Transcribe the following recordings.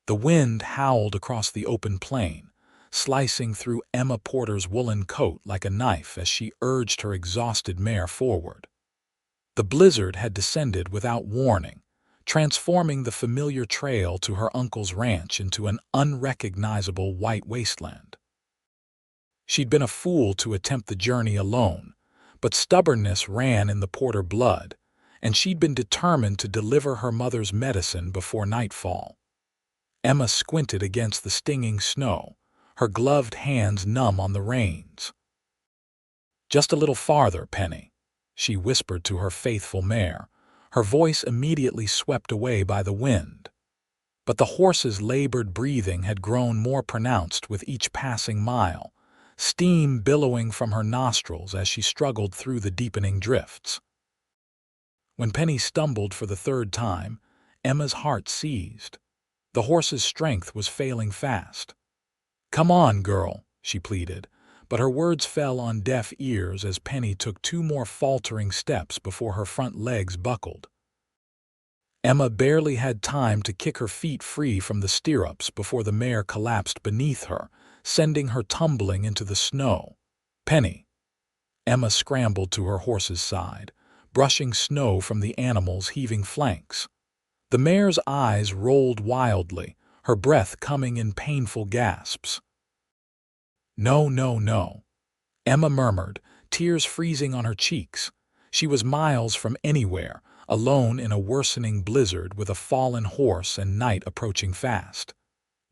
The wind howled across the open plain, slicing through Emma Porter's woolen coat like a knife as she urged her exhausted mare forward. The blizzard had descended without warning, transforming the familiar trail to her uncle's ranch into an unrecognizable white wasteland. She'd been a fool to attempt the journey alone, but stubbornness ran in the Porter blood, and she'd been determined to deliver her mother's medicine before nightfall. Emma squinted against the stinging snow, her gloved hands numb on the reins. "Just a little farther, Penny," she whispered to her faithful mare, her voice immediately swept away by the wind. But the horse's labored breathing had grown more pronounced with each passing mile, steam billowing from her nostrils as she struggled through the deepening drifts. When Penny stumbled for the third time, Emma's heart seized. The horse's strength was failing fast. "Come on, girl," she pleaded, but her words fell on deaf ears as Penny took two more faltering steps before her front legs buckled. Emma barely had time to kick her feet free from the stirrups before the mare collapsed beneath her, sending her tumbling into the snow. "Penny!" Emma scrambled to her horse's side, brushing snow from the animal's heaving flanks. The mare's eyes rolled wildly, her breath coming in painful gasps. "No, no, no," Emma murmured, tears freezing on her cheeks. She was miles from anywhere, alone in a worsening blizzard with a fallen horse and night approaching fast.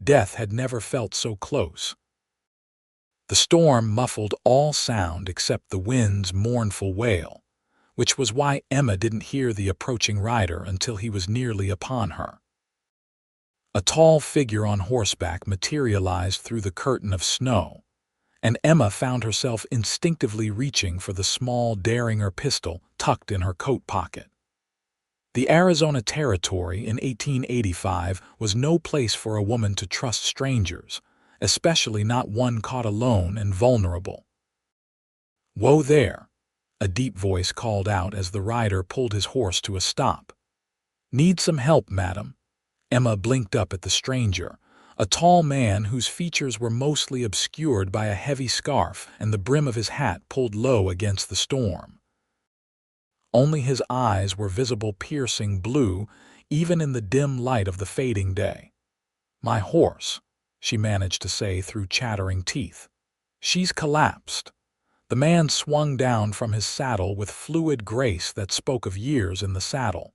Death had never felt so close. The storm muffled all sound except the wind's mournful wail, which was why Emma didn't hear the approaching rider until he was nearly upon her. A tall figure on horseback materialized through the curtain of snow, and Emma found herself instinctively reaching for the small Derringer pistol tucked in her coat pocket. The Arizona Territory in 1885 was no place for a woman to trust strangers, especially not one caught alone and vulnerable. "Whoa there!" a deep voice called out as the rider pulled his horse to a stop. "Need some help, madam?" Emma blinked up at the stranger, a tall man whose features were mostly obscured by a heavy scarf and the brim of his hat pulled low against the storm. Only his eyes were visible piercing blue, even in the dim light of the fading day. "My horse," she managed to say through chattering teeth. "She's collapsed." The man swung down from his saddle with fluid grace that spoke of years in the saddle.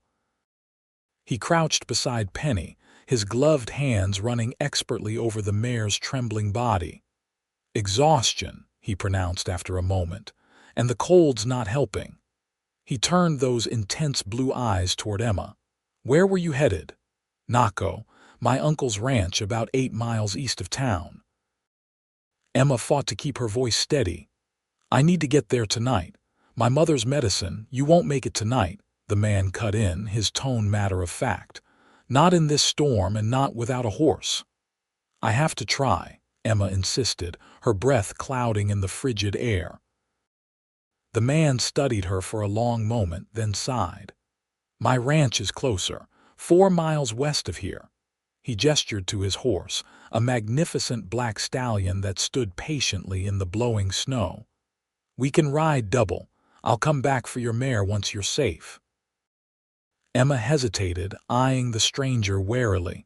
He crouched beside Penny, his gloved hands running expertly over the mare's trembling body. "Exhaustion," he pronounced after a moment, "and the cold's not helping." He turned those intense blue eyes toward Emma. "Where were you headed?" "Naco, my uncle's ranch about 8 miles east of town." Emma fought to keep her voice steady. "I need to get there tonight. My mother's medicine—" "You won't make it tonight," the man cut in, his tone matter of fact. "Not in this storm and not without a horse." "I have to try," Emma insisted, her breath clouding in the frigid air. The man studied her for a long moment, then sighed. "My ranch is closer, 4 miles west of here." He gestured to his horse, a magnificent black stallion that stood patiently in the blowing snow. "We can ride double. I'll come back for your mare once you're safe." Emma hesitated, eyeing the stranger warily.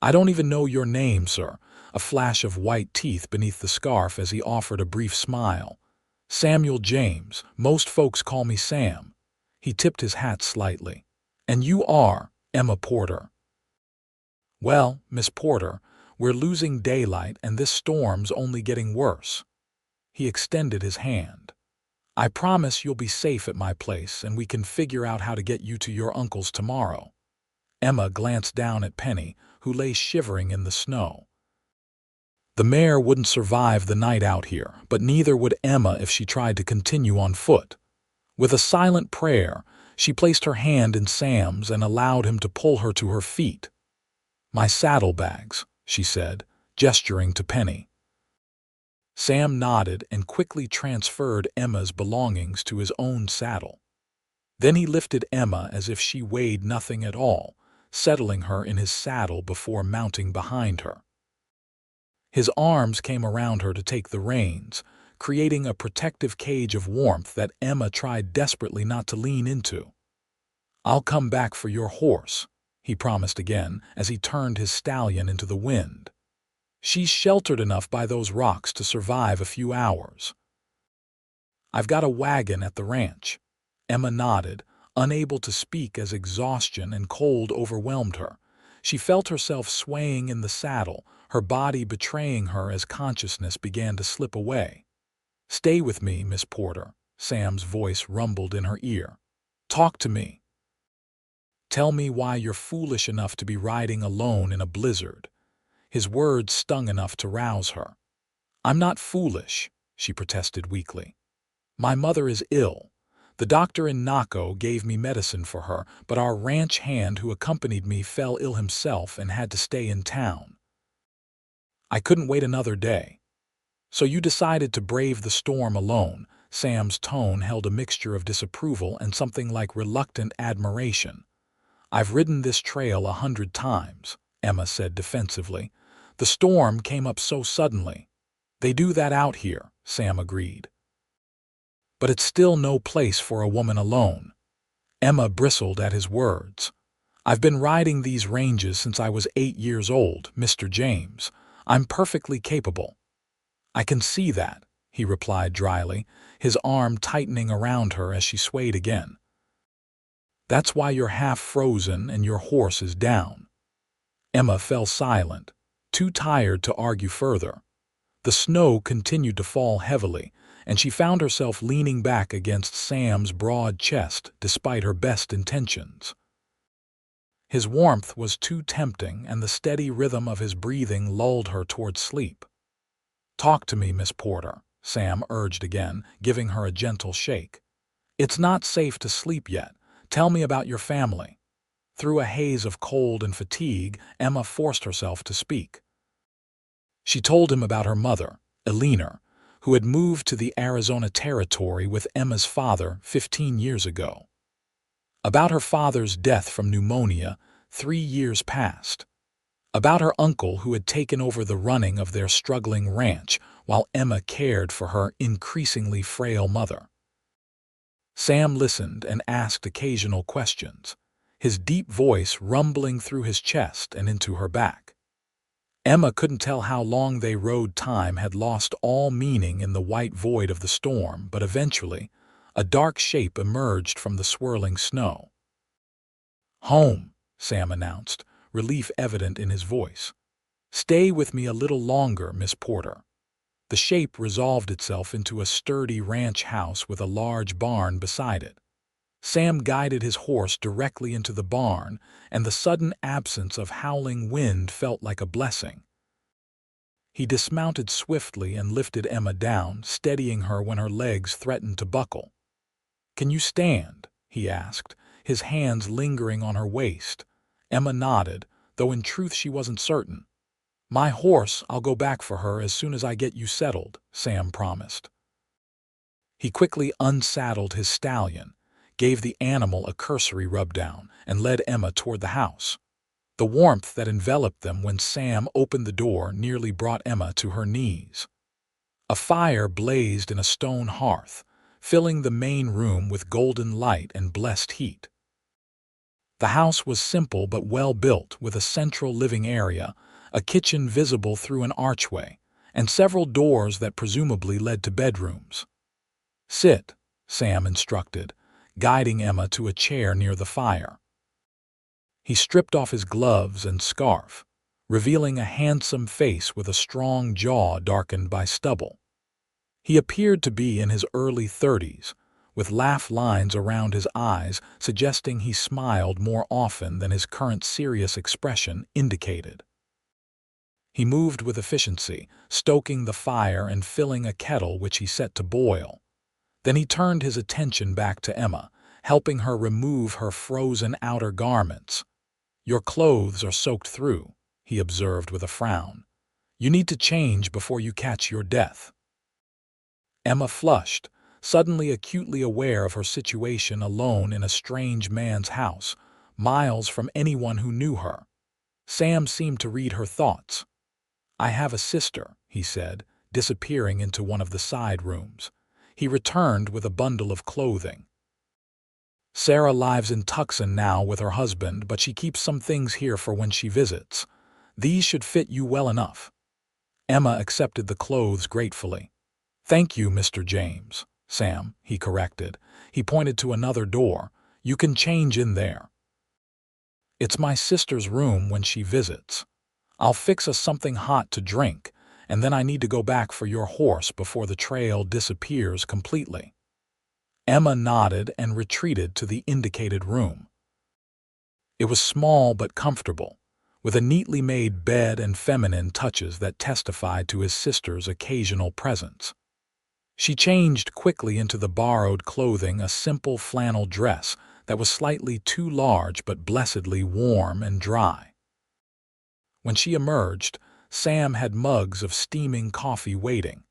"I don't even know your name, sir," a flash of white teeth beneath the scarf as he offered a brief smile. "Samuel James. Most folks call me Sam." He tipped his hat slightly. "And you are Emma Porter." "Well, Miss Porter, we're losing daylight and this storm's only getting worse." He extended his hand. "I promise you'll be safe at my place and we can figure out how to get you to your uncle's tomorrow." Emma glanced down at Penny, who lay shivering in the snow. The mare wouldn't survive the night out here, but neither would Emma if she tried to continue on foot. With a silent prayer, she placed her hand in Sam's and allowed him to pull her to her feet. "My saddlebags," she said, gesturing to Penny. Sam nodded and quickly transferred Emma's belongings to his own saddle. Then he lifted Emma as if she weighed nothing at all, settling her in his saddle before mounting behind her. His arms came around her to take the reins, creating a protective cage of warmth that Emma tried desperately not to lean into. "I'll come back for your horse," he promised again as he turned his stallion into the wind. "She's sheltered enough by those rocks to survive a few hours." "I've got a wagon at the ranch." Emma nodded, unable to speak as exhaustion and cold overwhelmed her. She felt herself swaying in the saddle, her body betraying her as consciousness began to slip away. "Stay with me, Miss Porter," Sam's voice rumbled in her ear. "Talk to me. Tell me why you're foolish enough to be riding alone in a blizzard." His words stung enough to rouse her. "I'm not foolish," she protested weakly. "My mother is ill. The doctor in Naco gave me medicine for her, but our ranch hand who accompanied me fell ill himself and had to stay in town. I couldn't wait another day." "So you decided to brave the storm alone." Sam's tone held a mixture of disapproval and something like reluctant admiration. "I've ridden this trail 100 times," Emma said defensively. "The storm came up so suddenly." "They do that out here," Sam agreed. "But it's still no place for a woman alone." Emma bristled at his words. "I've been riding these ranges since I was 8 years old, Mr. James. I'm perfectly capable." "I can see that," he replied dryly, his arm tightening around her as she swayed again. "That's why you're half frozen and your horse is down." Emma fell silent, too tired to argue further. The snow continued to fall heavily, and she found herself leaning back against Sam's broad chest despite her best intentions. His warmth was too tempting, and the steady rhythm of his breathing lulled her toward sleep. "Talk to me, Miss Porter," Sam urged again, giving her a gentle shake. "It's not safe to sleep yet. Tell me about your family." Through a haze of cold and fatigue, Emma forced herself to speak. She told him about her mother, Eleanor, who had moved to the Arizona Territory with Emma's father 15 years ago. About her father's death from pneumonia 3 years past. About her uncle who had taken over the running of their struggling ranch while Emma cared for her increasingly frail mother. Sam listened and asked occasional questions, his deep voice rumbling through his chest and into her back. Emma couldn't tell how long they rode. Time had lost all meaning in the white void of the storm, but eventually, a dark shape emerged from the swirling snow. "Home," Sam announced, relief evident in his voice. "Stay with me a little longer, Miss Porter." The shape resolved itself into a sturdy ranch house with a large barn beside it. Sam guided his horse directly into the barn, and the sudden absence of howling wind felt like a blessing. He dismounted swiftly and lifted Emma down, steadying her when her legs threatened to buckle. "Can you stand?" he asked, his hands lingering on her waist. Emma nodded, though in truth she wasn't certain. "My horse, I'll go back for her as soon as I get you settled," Sam promised. He quickly unsaddled his stallion, gave the animal a cursory rubdown, and led Emma toward the house. The warmth that enveloped them when Sam opened the door nearly brought Emma to her knees. A fire blazed in a stone hearth, filling the main room with golden light and blessed heat. The house was simple but well built, with a central living area, a kitchen visible through an archway, and several doors that presumably led to bedrooms. "Sit," Sam instructed, guiding Emma to a chair near the fire. He stripped off his gloves and scarf, revealing a handsome face with a strong jaw darkened by stubble. He appeared to be in his early 30s, with laugh lines around his eyes suggesting he smiled more often than his current serious expression indicated. He moved with efficiency, stoking the fire and filling a kettle which he set to boil. Then he turned his attention back to Emma, helping her remove her frozen outer garments. "Your clothes are soaked through," he observed with a frown. "You need to change before you catch your death." Emma flushed, suddenly acutely aware of her situation alone in a strange man's house, miles from anyone who knew her. Sam seemed to read her thoughts. "I have a sister," he said, disappearing into one of the side rooms. He returned with a bundle of clothing. "Sarah lives in Tucson now with her husband, but she keeps some things here for when she visits. These should fit you well enough." Emma accepted the clothes gratefully. "Thank you, Mr. James." "Sam," he corrected. He pointed to another door. "You can change in there. It's my sister's room when she visits. I'll fix us something hot to drink, and then I need to go back for your horse before the trail disappears completely." Emma nodded and retreated to the indicated room. It was small but comfortable, with a neatly made bed and feminine touches that testified to his sister's occasional presence. She changed quickly into the borrowed clothing, a simple flannel dress that was slightly too large but blessedly warm and dry. When she emerged, Sam had mugs of steaming coffee waiting.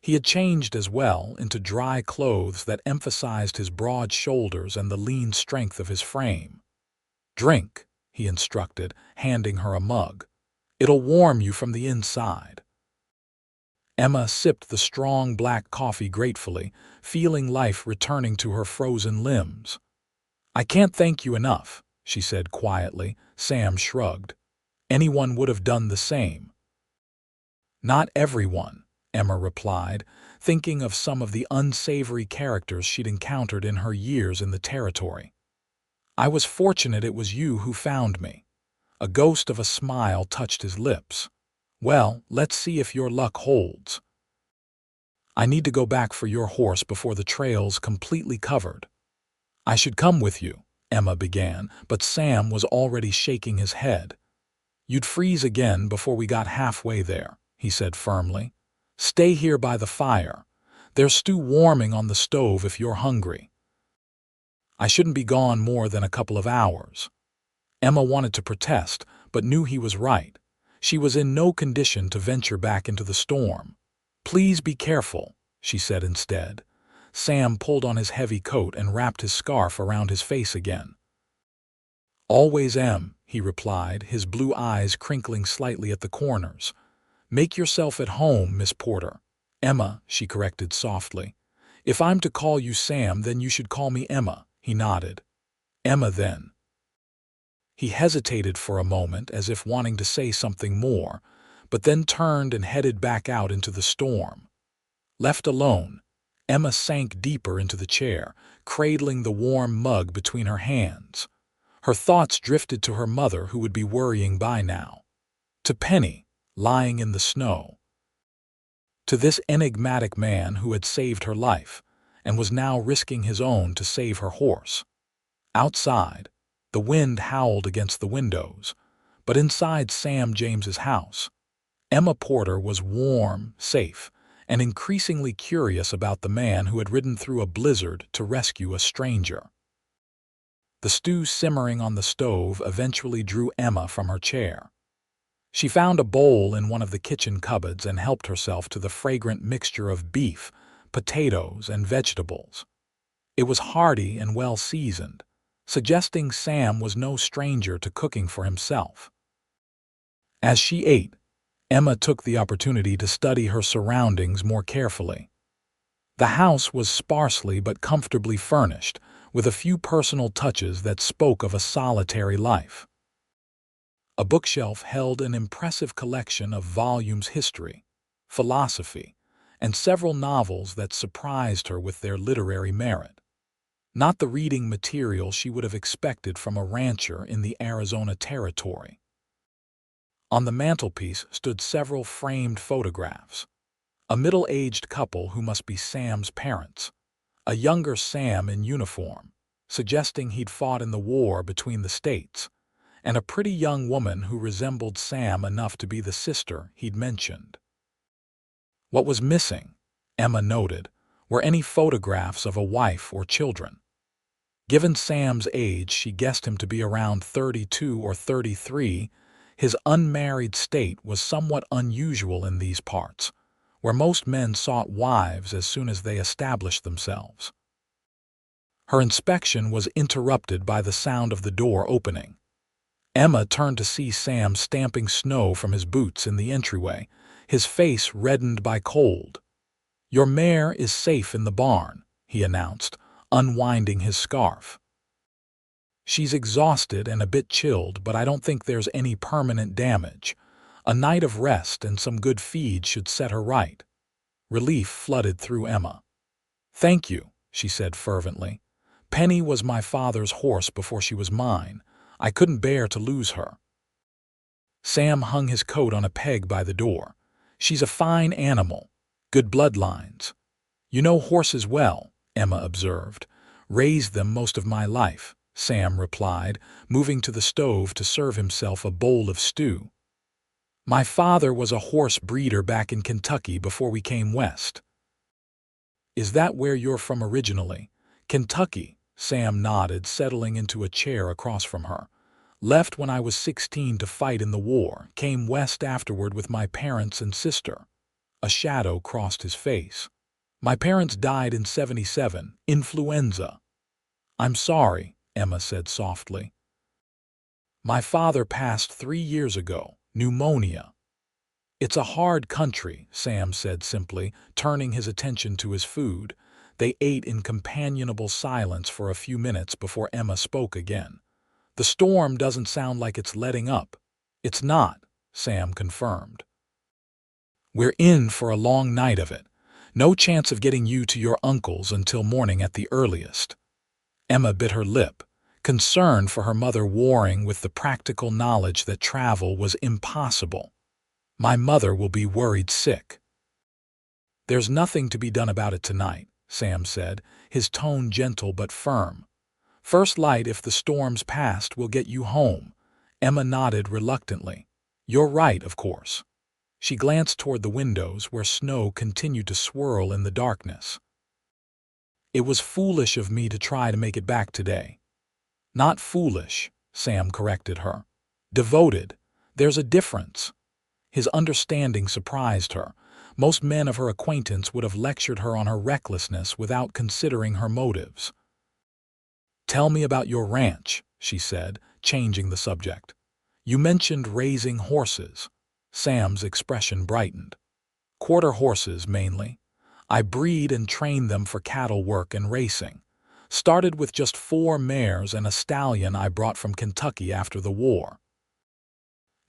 He had changed as well into dry clothes that emphasized his broad shoulders and the lean strength of his frame. "Drink," he instructed, handing her a mug. "It'll warm you from the inside." Emma sipped the strong black coffee gratefully, feeling life returning to her frozen limbs. "I can't thank you enough," she said quietly. Sam shrugged. "Anyone would have done the same." "Not everyone," Emma replied, thinking of some of the unsavory characters she'd encountered in her years in the territory. "I was fortunate it was you who found me." A ghost of a smile touched his lips. "Well, let's see if your luck holds. I need to go back for your horse before the trail's completely covered." "I should come with you," Emma began, but Sam was already shaking his head. "You'd freeze again before we got halfway there," he said firmly. "Stay here by the fire. There's stew warming on the stove if you're hungry." "I shouldn't be gone more than a couple of hours." Emma wanted to protest, but knew he was right. She was in no condition to venture back into the storm. "Please be careful," she said instead. Sam pulled on his heavy coat and wrapped his scarf around his face again. "Always am," he replied, his blue eyes crinkling slightly at the corners. "Make yourself at home, Miss Porter." "Emma," she corrected softly. "If I'm to call you Sam, then you should call me Emma," he nodded. "Emma, then." He hesitated for a moment, as if wanting to say something more, but then turned and headed back out into the storm. Left alone, Emma sank deeper into the chair, cradling the warm mug between her hands. Her thoughts drifted to her mother, who would be worrying by now. To Penny, lying in the snow. To this enigmatic man who had saved her life, and was now risking his own to save her horse. Outside, the wind howled against the windows, but inside Sam James's house, Emma Porter was warm, safe, and increasingly curious about the man who had ridden through a blizzard to rescue a stranger. The stew simmering on the stove eventually drew Emma from her chair. She found a bowl in one of the kitchen cupboards and helped herself to the fragrant mixture of beef, potatoes, and vegetables. It was hearty and well seasoned, suggesting Sam was no stranger to cooking for himself. As she ate, Emma took the opportunity to study her surroundings more carefully. The house was sparsely but comfortably furnished, with a few personal touches that spoke of a solitary life. A bookshelf held an impressive collection of volumes of history, philosophy, and several novels that surprised her with their literary merit. Not the reading material she would have expected from a rancher in the Arizona territory. On the mantelpiece stood several framed photographs. A middle-aged couple who must be Sam's parents. A younger Sam in uniform, suggesting he'd fought in the war between the states. And a pretty young woman who resembled Sam enough to be the sister he'd mentioned. What was missing, Emma noted, were any photographs of a wife or children. Given Sam's age, she guessed him to be around 32 or 33. His unmarried state was somewhat unusual in these parts, where most men sought wives as soon as they established themselves. Her inspection was interrupted by the sound of the door opening. Emma turned to see Sam stamping snow from his boots in the entryway, his face reddened by cold. "Your mare is safe in the barn," he announced, unwinding his scarf. "She's exhausted and a bit chilled, but I don't think there's any permanent damage. A night of rest and some good feed should set her right." Relief flooded through Emma. "Thank you," she said fervently. "Penny was my father's horse before she was mine. I couldn't bear to lose her." Sam hung his coat on a peg by the door. "She's a fine animal. Good bloodlines." "You know horses well," Emma observed. "Raised them most of my life," Sam replied, moving to the stove to serve himself a bowl of stew. "My father was a horse breeder back in Kentucky before we came west." "Is that where you're from originally?" "Kentucky," Sam nodded, settling into a chair across from her. "Left when I was 16 to fight in the war, came west afterward with my parents and sister." A shadow crossed his face. "My parents died in '77, influenza." "I'm sorry," Emma said softly. "My father passed 3 years ago, pneumonia." "It's a hard country," Sam said simply, turning his attention to his food. They ate in companionable silence for a few minutes before Emma spoke again. "The storm doesn't sound like it's letting up." "It's not," Sam confirmed. "We're in for a long night of it. No chance of getting you to your uncle's until morning at the earliest." Emma bit her lip, concern for her mother warring with the practical knowledge that travel was impossible. "My mother will be worried sick." "There's nothing to be done about it tonight," Sam said, his tone gentle but firm. "First light if the storm's past will get you home." Emma nodded reluctantly. "You're right, of course." She glanced toward the windows where snow continued to swirl in the darkness. "It was foolish of me to try to make it back today." "Not foolish," Sam corrected her. "Devoted. There's a difference." His understanding surprised her. Most men of her acquaintance would have lectured her on her recklessness without considering her motives. "Tell me about your ranch," she said, changing the subject. "You mentioned raising horses." Sam's expression brightened. "Quarter horses, mainly. I breed and train them for cattle work and racing. Started with just 4 mares and a stallion I brought from Kentucky after the war.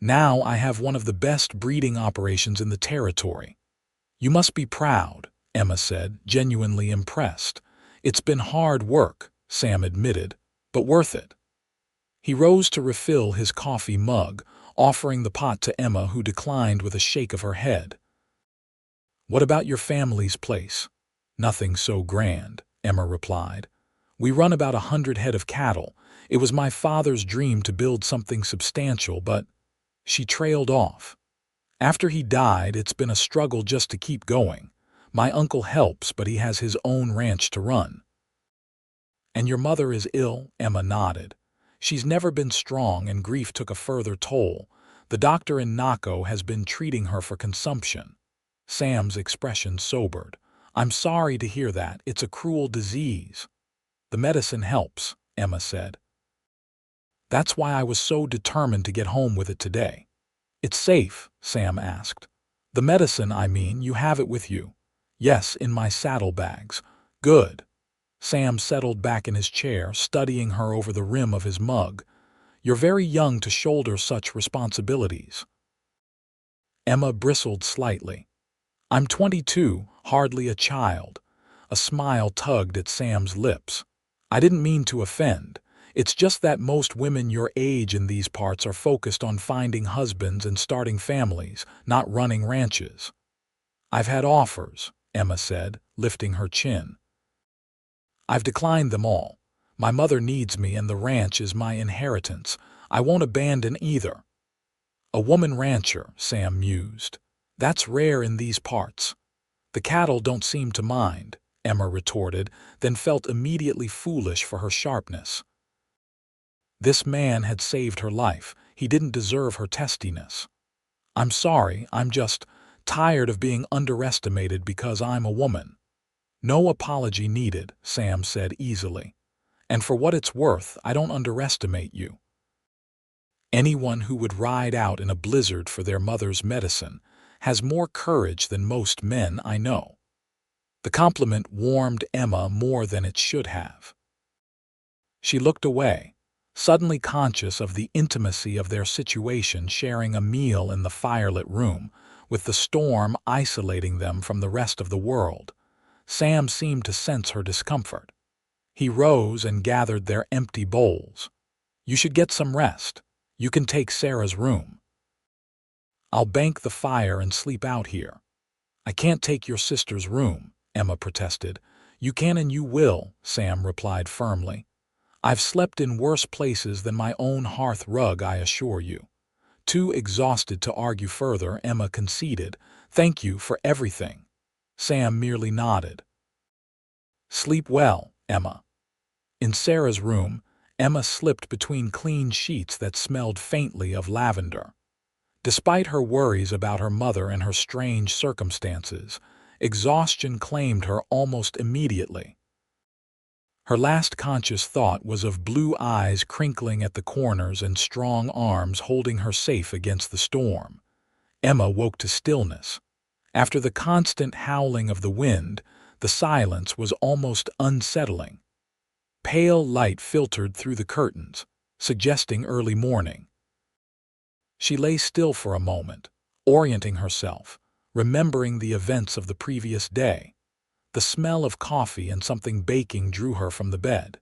Now I have one of the best breeding operations in the territory." "You must be proud," Emma said, genuinely impressed. "It's been hard work," Sam admitted, "but worth it." He rose to refill his coffee mug, offering the pot to Emma, who declined with a shake of her head. "What about your family's place?" "Nothing so grand," Emma replied. "We run about 100 head of cattle. It was my father's dream to build something substantial, but—" She trailed off. "After he died, it's been a struggle just to keep going. My uncle helps, but he has his own ranch to run." "And your mother is ill?" Emma nodded. "She's never been strong, and grief took a further toll. The doctor in Naco has been treating her for consumption." Sam's expression sobered. "I'm sorry to hear that. It's a cruel disease." "The medicine helps," Emma said. "That's why I was so determined to get home with it today." "It's safe?" Sam asked. "The medicine, I mean, you have it with you?" "Yes, in my saddlebags." "Good." Sam settled back in his chair, studying her over the rim of his mug. "You're very young to shoulder such responsibilities." Emma bristled slightly. "I'm 22, hardly a child." A smile tugged at Sam's lips. "I didn't mean to offend. It's just that most women your age in these parts are focused on finding husbands and starting families, not running ranches." "I've had offers," Emma said, lifting her chin. "I've declined them all. My mother needs me, and the ranch is my inheritance. I won't abandon either." "A woman rancher," Sam mused. "That's rare in these parts." "The cattle don't seem to mind," Emma retorted, then felt immediately foolish for her sharpness. This man had saved her life. He didn't deserve her testiness. "I'm sorry, I'm just tired of being underestimated because I'm a woman." "No apology needed," Sam said easily. And for what it's worth, I don't underestimate you. Anyone who would ride out in a blizzard for their mother's medicine has more courage than most men I know." The compliment warmed Emma more than it should have. She looked away, suddenly conscious of the intimacy of their situation, sharing a meal in the firelit room, with the storm isolating them from the rest of the world. Sam seemed to sense her discomfort. He rose and gathered their empty bowls. "You should get some rest. You can take Sarah's room." "I'll bank the fire and sleep out here." "I can't take your sister's room," Emma protested. "You can and you will," Sam replied firmly. "I've slept in worse places than my own hearth rug, I assure you." Too exhausted to argue further, Emma conceded, "Thank you for everything." Sam merely nodded. "Sleep well, Emma." In Sarah's room, Emma slipped between clean sheets that smelled faintly of lavender. Despite her worries about her mother and her strange circumstances, exhaustion claimed her almost immediately. Her last conscious thought was of blue eyes crinkling at the corners and strong arms holding her safe against the storm. Emma woke to stillness. After the constant howling of the wind, the silence was almost unsettling. Pale light filtered through the curtains, suggesting early morning. She lay still for a moment, orienting herself, remembering the events of the previous day. The smell of coffee and something baking drew her from the bed.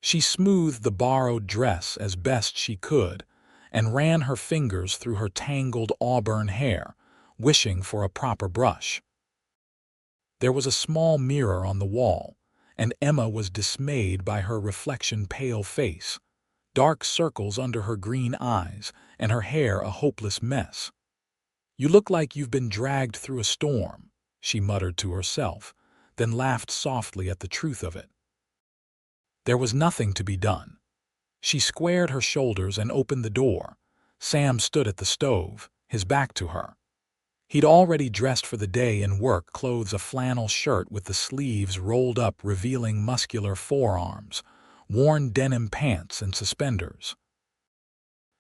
She smoothed the borrowed dress as best she could and ran her fingers through her tangled auburn hair, wishing for a proper brush. There was a small mirror on the wall, and Emma was dismayed by her reflection-pale face, dark circles under her green eyes, and her hair a hopeless mess. "You look like you've been dragged through a storm," she muttered to herself, then laughed softly at the truth of it. There was nothing to be done. She squared her shoulders and opened the door. Sam stood at the stove, his back to her. He'd already dressed for the day in work clothes, a flannel shirt with the sleeves rolled up revealing muscular forearms, worn denim pants and suspenders.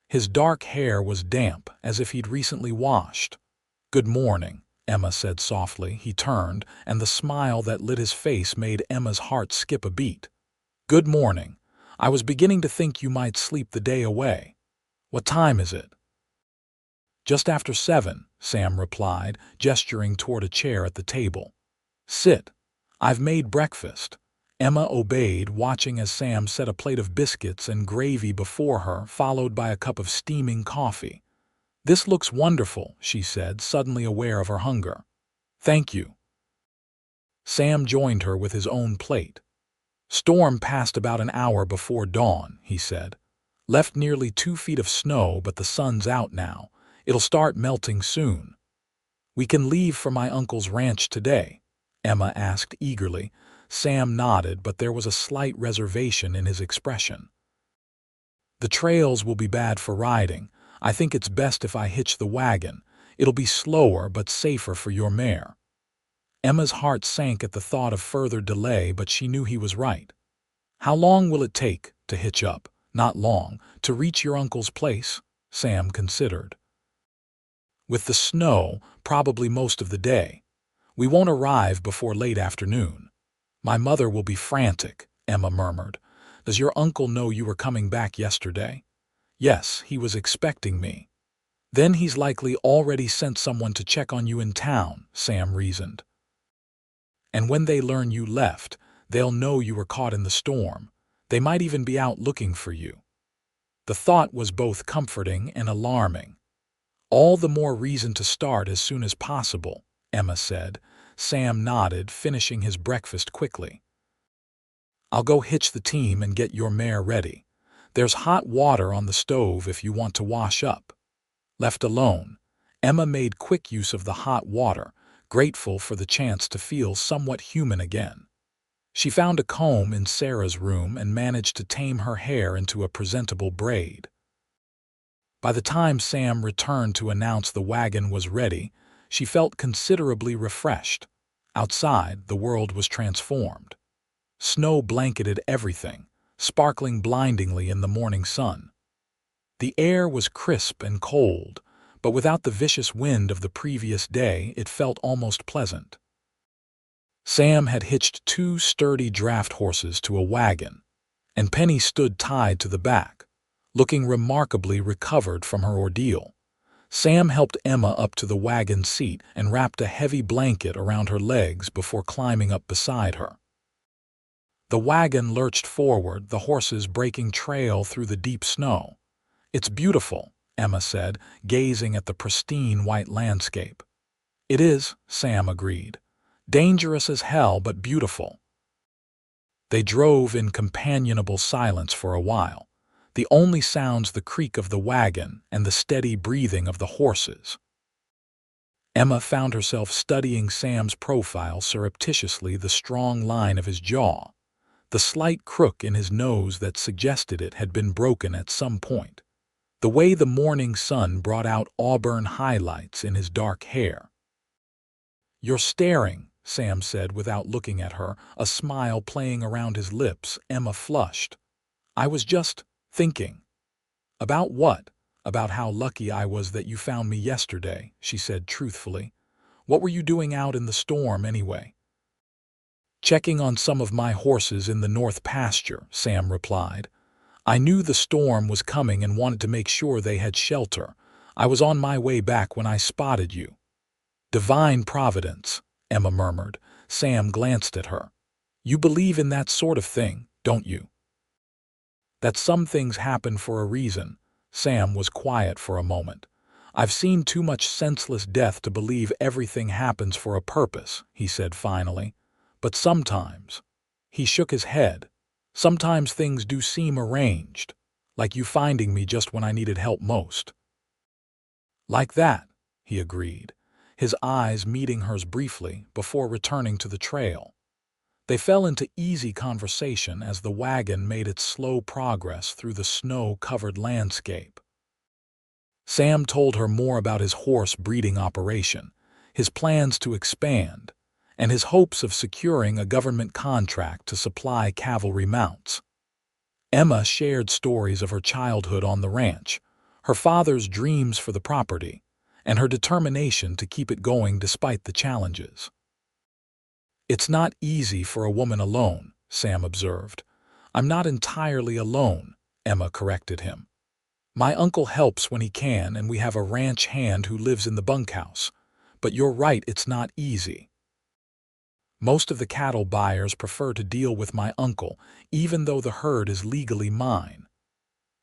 His dark hair was damp, as if he'd recently washed. "Good morning," Emma said softly. He turned, and the smile that lit his face made Emma's heart skip a beat. "Good morning. I was beginning to think you might sleep the day away. What time is it?" "Just after 7, Sam replied, gesturing toward a chair at the table. "Sit. I've made breakfast." Emma obeyed, watching as Sam set a plate of biscuits and gravy before her, followed by a cup of steaming coffee. "This looks wonderful," she said, suddenly aware of her hunger. "Thank you." Sam joined her with his own plate. "Storm passed about an hour before dawn," he said. "Left nearly 2 feet of snow, but the sun's out now. It'll start melting soon." "We can leave for my uncle's ranch today?" Emma asked eagerly. Sam nodded, but there was a slight reservation in his expression. "The trails will be bad for riding. I think it's best if I hitch the wagon. It'll be slower but safer for your mare." Emma's heart sank at the thought of further delay, but she knew he was right. "How long will it take to hitch up?" "Not long. To reach your uncle's place?" Sam considered. "With the snow, probably most of the day. We won't arrive before late afternoon." "My mother will be frantic," Emma murmured. "Does your uncle know you were coming back yesterday?" "Yes, he was expecting me." "Then he's likely already sent someone to check on you in town," Sam reasoned. "And when they learn you left, they'll know you were caught in the storm. They might even be out looking for you." The thought was both comforting and alarming. "All the more reason to start as soon as possible," Emma said. Sam nodded, finishing his breakfast quickly. "I'll go hitch the team and get your mare ready. There's hot water on the stove if you want to wash up." Left alone, Emma made quick use of the hot water, grateful for the chance to feel somewhat human again. She found a comb in Sarah's room and managed to tame her hair into a presentable braid. By the time Sam returned to announce the wagon was ready, she felt considerably refreshed. Outside, the world was transformed. Snow blanketed everything, sparkling blindingly in the morning sun. The air was crisp and cold, but without the vicious wind of the previous day, it felt almost pleasant. Sam had hitched 2 sturdy draft horses to a wagon, and Penny stood tied to the back, looking remarkably recovered from her ordeal. Sam helped Emma up to the wagon seat and wrapped a heavy blanket around her legs before climbing up beside her. The wagon lurched forward, the horses breaking trail through the deep snow. "It's beautiful," Emma said, gazing at the pristine white landscape. "It is," Sam agreed. "Dangerous as hell, but beautiful." They drove in companionable silence for a while, the only sounds the creak of the wagon and the steady breathing of the horses. Emma found herself studying Sam's profile surreptitiously, the strong line of his jaw, the slight crook in his nose that suggested it had been broken at some point, the way the morning sun brought out auburn highlights in his dark hair. "You're staring," Sam said without looking at her, a smile playing around his lips. Emma flushed. "I was just thinking." "About what?" "About how lucky I was that you found me yesterday," she said truthfully. "What were you doing out in the storm anyway?" "Checking on some of my horses in the north pasture," Sam replied. "I knew the storm was coming and wanted to make sure they had shelter. I was on my way back when I spotted you." "Divine providence," Emma murmured. Sam glanced at her. "You believe in that sort of thing, don't you?" "That some things happen for a reason." Sam was quiet for a moment. "I've seen too much senseless death to believe everything happens for a purpose," he said finally. "But sometimes," he shook his head, "sometimes things do seem arranged, like you finding me just when I needed help most." "Like that," he agreed, his eyes meeting hers briefly before returning to the trail. They fell into easy conversation as the wagon made its slow progress through the snow-covered landscape. Sam told her more about his horse breeding operation, his plans to expand, and his hopes of securing a government contract to supply cavalry mounts. Emma shared stories of her childhood on the ranch, her father's dreams for the property, and her determination to keep it going despite the challenges. "It's not easy for a woman alone," Sam observed. "I'm not entirely alone," Emma corrected him. "My uncle helps when he can, and we have a ranch hand who lives in the bunkhouse. But you're right, it's not easy. Most of the cattle buyers prefer to deal with my uncle, even though the herd is legally mine."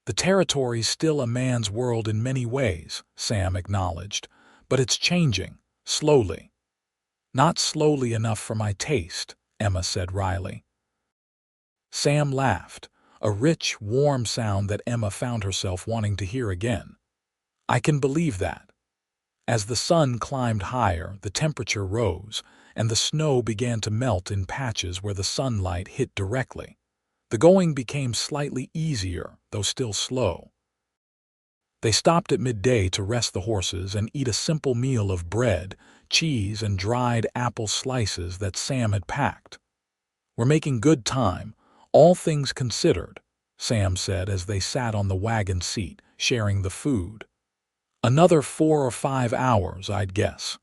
"The territory's still a man's world in many ways," Sam acknowledged, "but it's changing, slowly." "Not slowly enough for my taste," Emma said wryly. Sam laughed, a rich, warm sound that Emma found herself wanting to hear again. "I can believe that." As the sun climbed higher, the temperature rose, and the snow began to melt in patches where the sunlight hit directly. The going became slightly easier, though still slow. They stopped at midday to rest the horses and eat a simple meal of bread, cheese, and dried apple slices that Sam had packed. "We're making good time, all things considered," Sam said as they sat on the wagon seat, sharing the food. "Another 4 or 5 hours, I'd guess."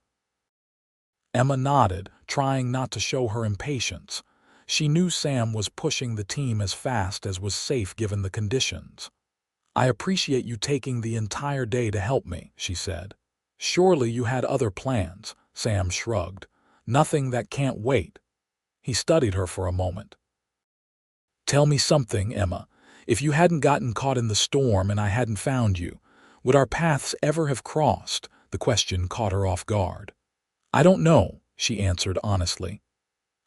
Emma nodded, trying not to show her impatience. She knew Sam was pushing the team as fast as was safe given the conditions. "I appreciate you taking the entire day to help me," she said. "Surely you had other plans," Sam shrugged. "Nothing that can't wait." He studied her for a moment. "Tell me something, Emma. If you hadn't gotten caught in the storm and I hadn't found you, would our paths ever have crossed?" The question caught her off guard. "I don't know," she answered honestly.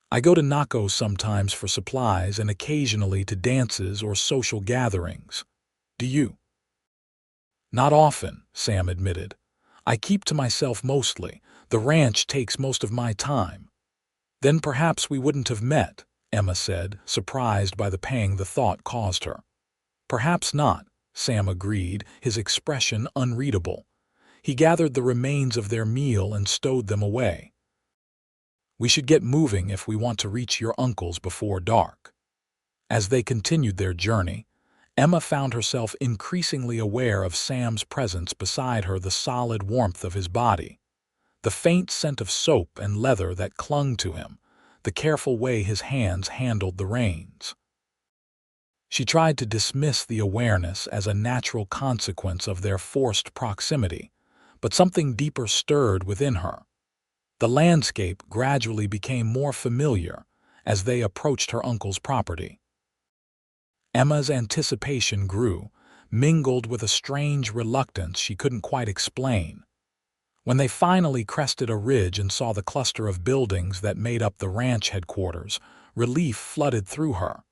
"I go to Naco sometimes for supplies and occasionally to dances or social gatherings. Do you?" "Not often," Sam admitted. "I keep to myself mostly. The ranch takes most of my time." "Then perhaps we wouldn't have met," Emma said, surprised by the pang the thought caused her. "Perhaps not," Sam agreed, his expression unreadable. He gathered the remains of their meal and stowed them away. "We should get moving if we want to reach your uncle's before dark." As they continued their journey, Emma found herself increasingly aware of Sam's presence beside her, the solid warmth of his body, the faint scent of soap and leather that clung to him, the careful way his hands handled the reins. She tried to dismiss the awareness as a natural consequence of their forced proximity, but something deeper stirred within her. The landscape gradually became more familiar as they approached her uncle's property. Emma's anticipation grew, mingled with a strange reluctance she couldn't quite explain. When they finally crested a ridge and saw the cluster of buildings that made up the ranch headquarters, relief flooded through her.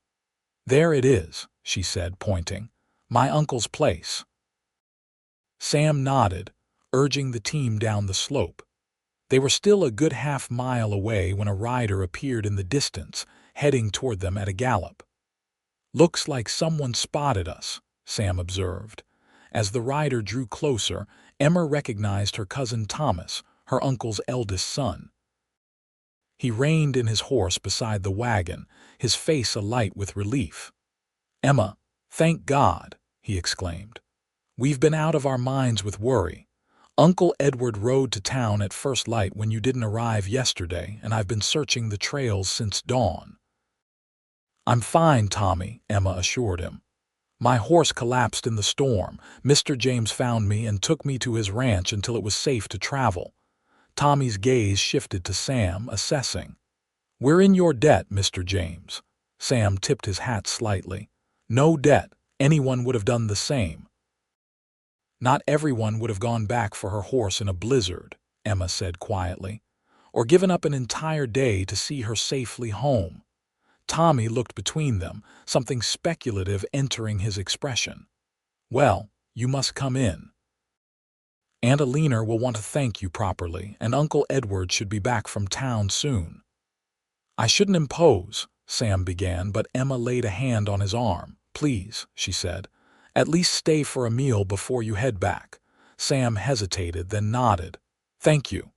"There it is," she said, pointing. "My uncle's place." Sam nodded, urging the team down the slope. They were still a good half-mile away when a rider appeared in the distance, heading toward them at a gallop. "Looks like someone spotted us," Sam observed. As the rider drew closer, Emma recognized her cousin Thomas, her uncle's eldest son. He reined in his horse beside the wagon, his face alight with relief. "Emma, thank God," he exclaimed. "We've been out of our minds with worry. Uncle Edward rode to town at first light when you didn't arrive yesterday, and I've been searching the trails since dawn." "I'm fine, Tommy," Emma assured him. "My horse collapsed in the storm. Mr. James found me and took me to his ranch until it was safe to travel." Tommy's gaze shifted to Sam, assessing. "We're in your debt, Mr. James." Sam tipped his hat slightly. "No debt. Anyone would have done the same." "Not everyone would have gone back for her horse in a blizzard," Emma said quietly, "or given up an entire day to see her safely home." Tommy looked between them, something speculative entering his expression. "Well, you must come in. Aunt Alina will want to thank you properly, and Uncle Edward should be back from town soon." "I shouldn't impose," Sam began, but Emma laid a hand on his arm. "Please," she said, "at least stay for a meal before you head back." Sam hesitated, then nodded. "Thank you."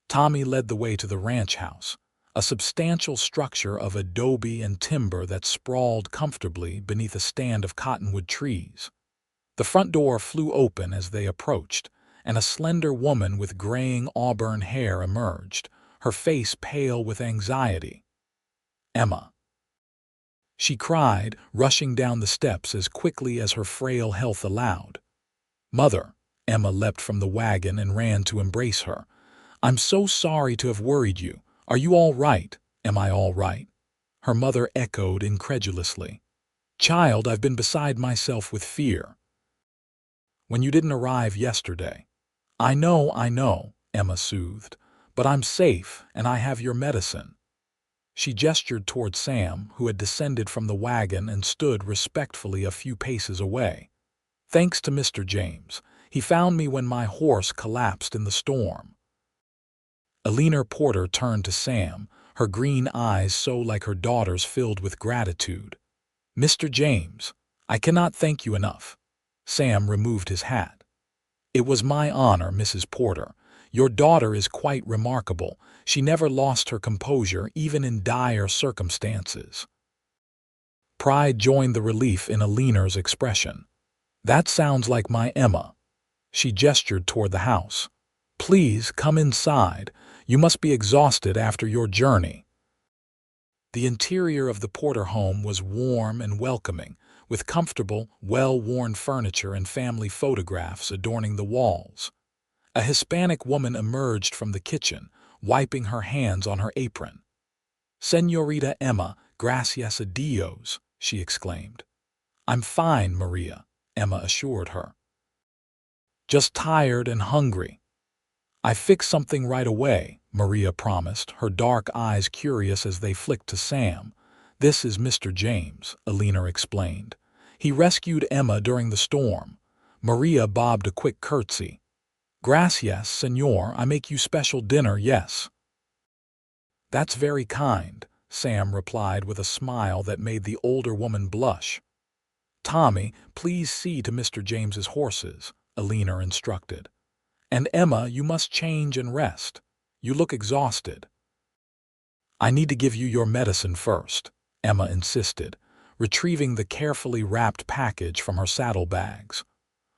Tommy led the way to the ranch house, a substantial structure of adobe and timber that sprawled comfortably beneath a stand of cottonwood trees. The front door flew open as they approached, and a slender woman with graying auburn hair emerged, her face pale with anxiety. "Emma," she cried, rushing down the steps as quickly as her frail health allowed. "Mother," Emma leapt from the wagon and ran to embrace her. "I'm so sorry to have worried you. Are you all right?" "Am I all right?" her mother echoed incredulously. "Child, I've been beside myself with fear when you didn't arrive yesterday." I know," Emma soothed, "but I'm safe, and I have your medicine." She gestured toward Sam, who had descended from the wagon and stood respectfully a few paces away. "Thanks to Mr. James. He found me when my horse collapsed in the storm." Alina Porter turned to Sam, her green eyes so like her daughter's filled with gratitude. "Mr. James, I cannot thank you enough." Sam removed his hat. "It was my honor, Mrs. Porter. Your daughter is quite remarkable. She never lost her composure, even in dire circumstances." Pride joined the relief in Alina's expression. "That sounds like my Emma." She gestured toward the house. "Please come inside. You must be exhausted after your journey." The interior of the Porter home was warm and welcoming, with comfortable, well-worn furniture and family photographs adorning the walls. A Hispanic woman emerged from the kitchen, wiping her hands on her apron. "Señorita Emma, gracias a Dios," she exclaimed. "I'm fine, Maria," Emma assured her. "Just tired and hungry." "I fix something right away," Maria promised, her dark eyes curious as they flicked to Sam. "This is Mr. James," Alina explained. "He rescued Emma during the storm." Maria bobbed a quick curtsy. "Gracias, señor. I make you special dinner, yes." "That's very kind," Sam replied with a smile that made the older woman blush. "Tommy, please see to Mr. James's horses," Alina instructed. "And Emma, you must change and rest. You look exhausted." "I need to give you your medicine first," Emma insisted, retrieving the carefully wrapped package from her saddlebags.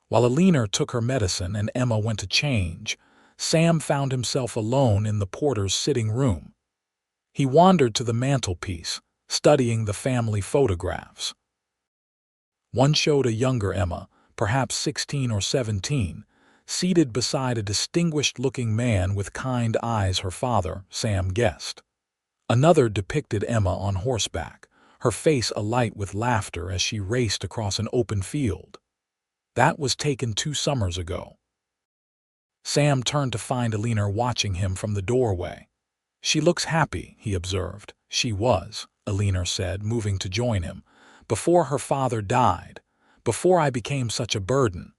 While Alina took her medicine and Emma went to change, Sam found himself alone in the porter's sitting room. He wandered to the mantelpiece, studying the family photographs. One showed a younger Emma, perhaps 16 or 17, seated beside a distinguished-looking man with kind eyes, her father, Sam guessed. Another depicted Emma on horseback, her face alight with laughter as she raced across an open field. That was taken 2 summers ago. Sam turned to find Alina watching him from the doorway. "She looks happy," he observed. "She was," Alina said, moving to join him, "before her father died, before I became such a burden."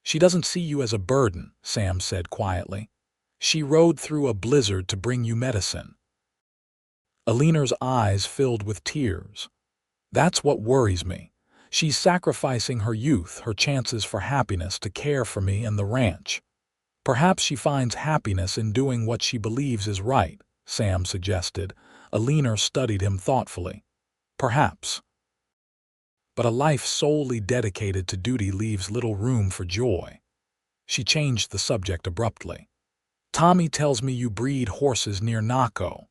"She doesn't see you as a burden," Sam said quietly. "She rode through a blizzard to bring you medicine." Alina's eyes filled with tears. "That's what worries me. She's sacrificing her youth, her chances for happiness to care for me and the ranch. Perhaps she finds happiness in doing what she believes is right," Sam suggested. Alina studied him thoughtfully. "Perhaps. But a life solely dedicated to duty leaves little room for joy." She changed the subject abruptly. "Tommy tells me you breed horses near Naco."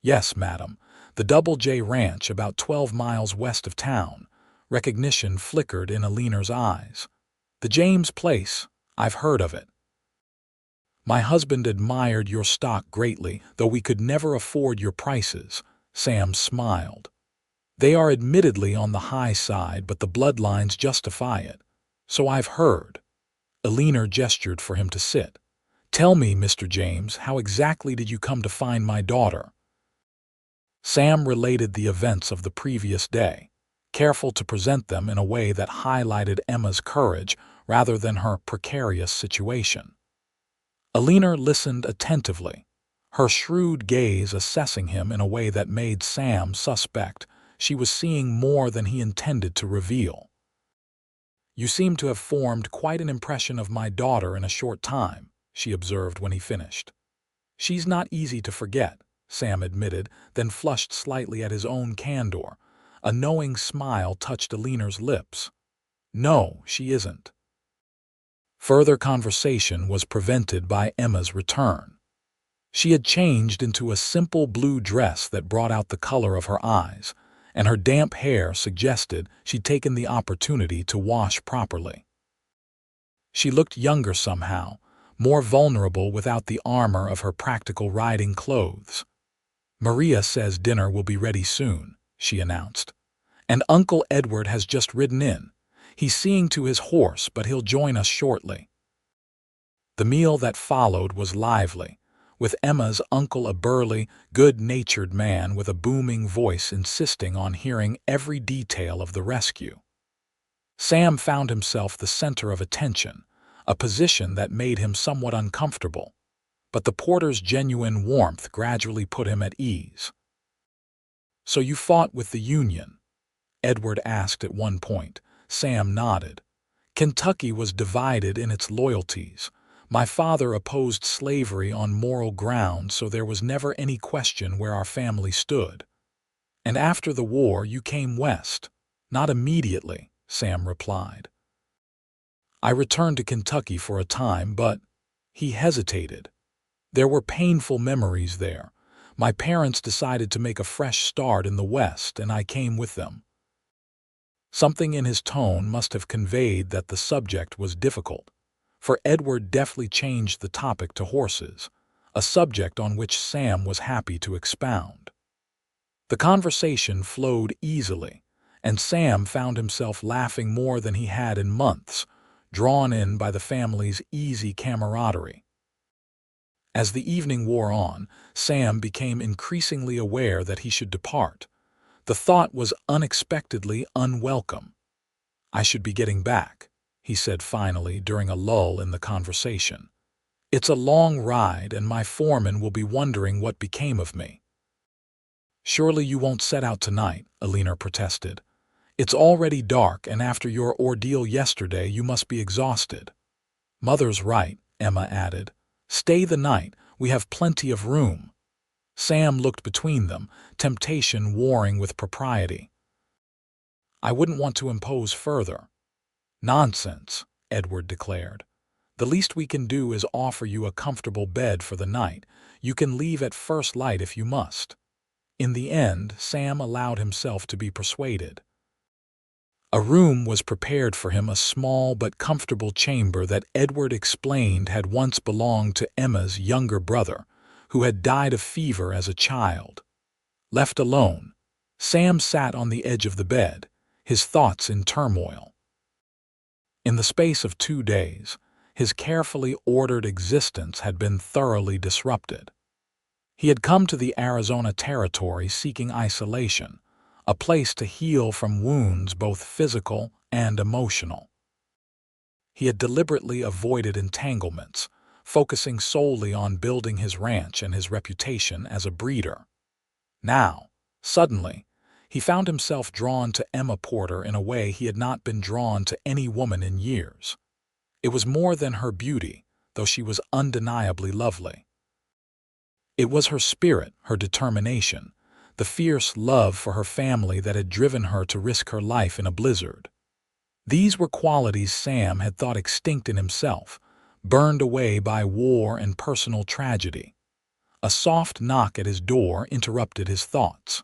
"Yes, madam. The Double J Ranch, about 12 miles west of town." Recognition flickered in Alina's eyes. "The James Place. I've heard of it. My husband admired your stock greatly, though we could never afford your prices." Sam smiled. "They are admittedly on the high side, but the bloodlines justify it. So I've heard." Alina gestured for him to sit. "Tell me, Mr. James, how exactly did you come to find my daughter?" Sam related the events of the previous day, careful to present them in a way that highlighted Emma's courage rather than her precarious situation. Alina listened attentively, her shrewd gaze assessing him in a way that made Sam suspect she was seeing more than he intended to reveal. "You seem to have formed quite an impression of my daughter in a short time," she observed when he finished. "She's not easy to forget," Sam admitted, then flushed slightly at his own candor. A knowing smile touched Alina's lips. "No, she isn't." Further conversation was prevented by Emma's return. She had changed into a simple blue dress that brought out the color of her eyes, and her damp hair suggested she'd taken the opportunity to wash properly. She looked younger somehow, more vulnerable without the armor of her practical riding clothes. "Maria says dinner will be ready soon," she announced. "And Uncle Edward has just ridden in. He's seeing to his horse, but he'll join us shortly." The meal that followed was lively, with Emma's uncle, a burly, good-natured man with a booming voice, insisting on hearing every detail of the rescue. Sam found himself the center of attention, a position that made him somewhat uncomfortable, but the porter's genuine warmth gradually put him at ease. "So you fought with the Union?" Edward asked at one point. Sam nodded. "Kentucky was divided in its loyalties. My father opposed slavery on moral grounds, so there was never any question where our family stood." "And after the war you came west?" "Not immediately," Sam replied. "I returned to Kentucky for a time, but—" He hesitated. "There were painful memories there. My parents decided to make a fresh start in the West, and I came with them." Something in his tone must have conveyed that the subject was difficult, for Edward deftly changed the topic to horses, a subject on which Sam was happy to expound. The conversation flowed easily, and Sam found himself laughing more than he had in months, drawn in by the family's easy camaraderie. As the evening wore on, Sam became increasingly aware that he should depart. The thought was unexpectedly unwelcome. "I should be getting back," he said finally during a lull in the conversation. "It's a long ride, and my foreman will be wondering what became of me." "Surely you won't set out tonight," Alina protested. "It's already dark, and after your ordeal yesterday you must be exhausted." "Mother's right," Emma added. "Stay the night. We have plenty of room." Sam looked between them, temptation warring with propriety. "I wouldn't want to impose further." "Nonsense," Edward declared. "The least we can do is offer you a comfortable bed for the night. You can leave at first light if you must." In the end, Sam allowed himself to be persuaded. A room was prepared for him, a small but comfortable chamber that Edward explained had once belonged to Emma's younger brother, who had died of fever as a child. Left alone, Sam sat on the edge of the bed, his thoughts in turmoil. In the space of 2 days, his carefully ordered existence had been thoroughly disrupted. He had come to the Arizona territory seeking isolation, a place to heal from wounds both physical and emotional. He had deliberately avoided entanglements, focusing solely on building his ranch and his reputation as a breeder. Now, suddenly, he found himself drawn to Emma Porter in a way he had not been drawn to any woman in years. It was more than her beauty, though she was undeniably lovely. It was her spirit, her determination, the fierce love for her family that had driven her to risk her life in a blizzard. These were qualities Sam had thought extinct in himself, burned away by war and personal tragedy. A soft knock at his door interrupted his thoughts.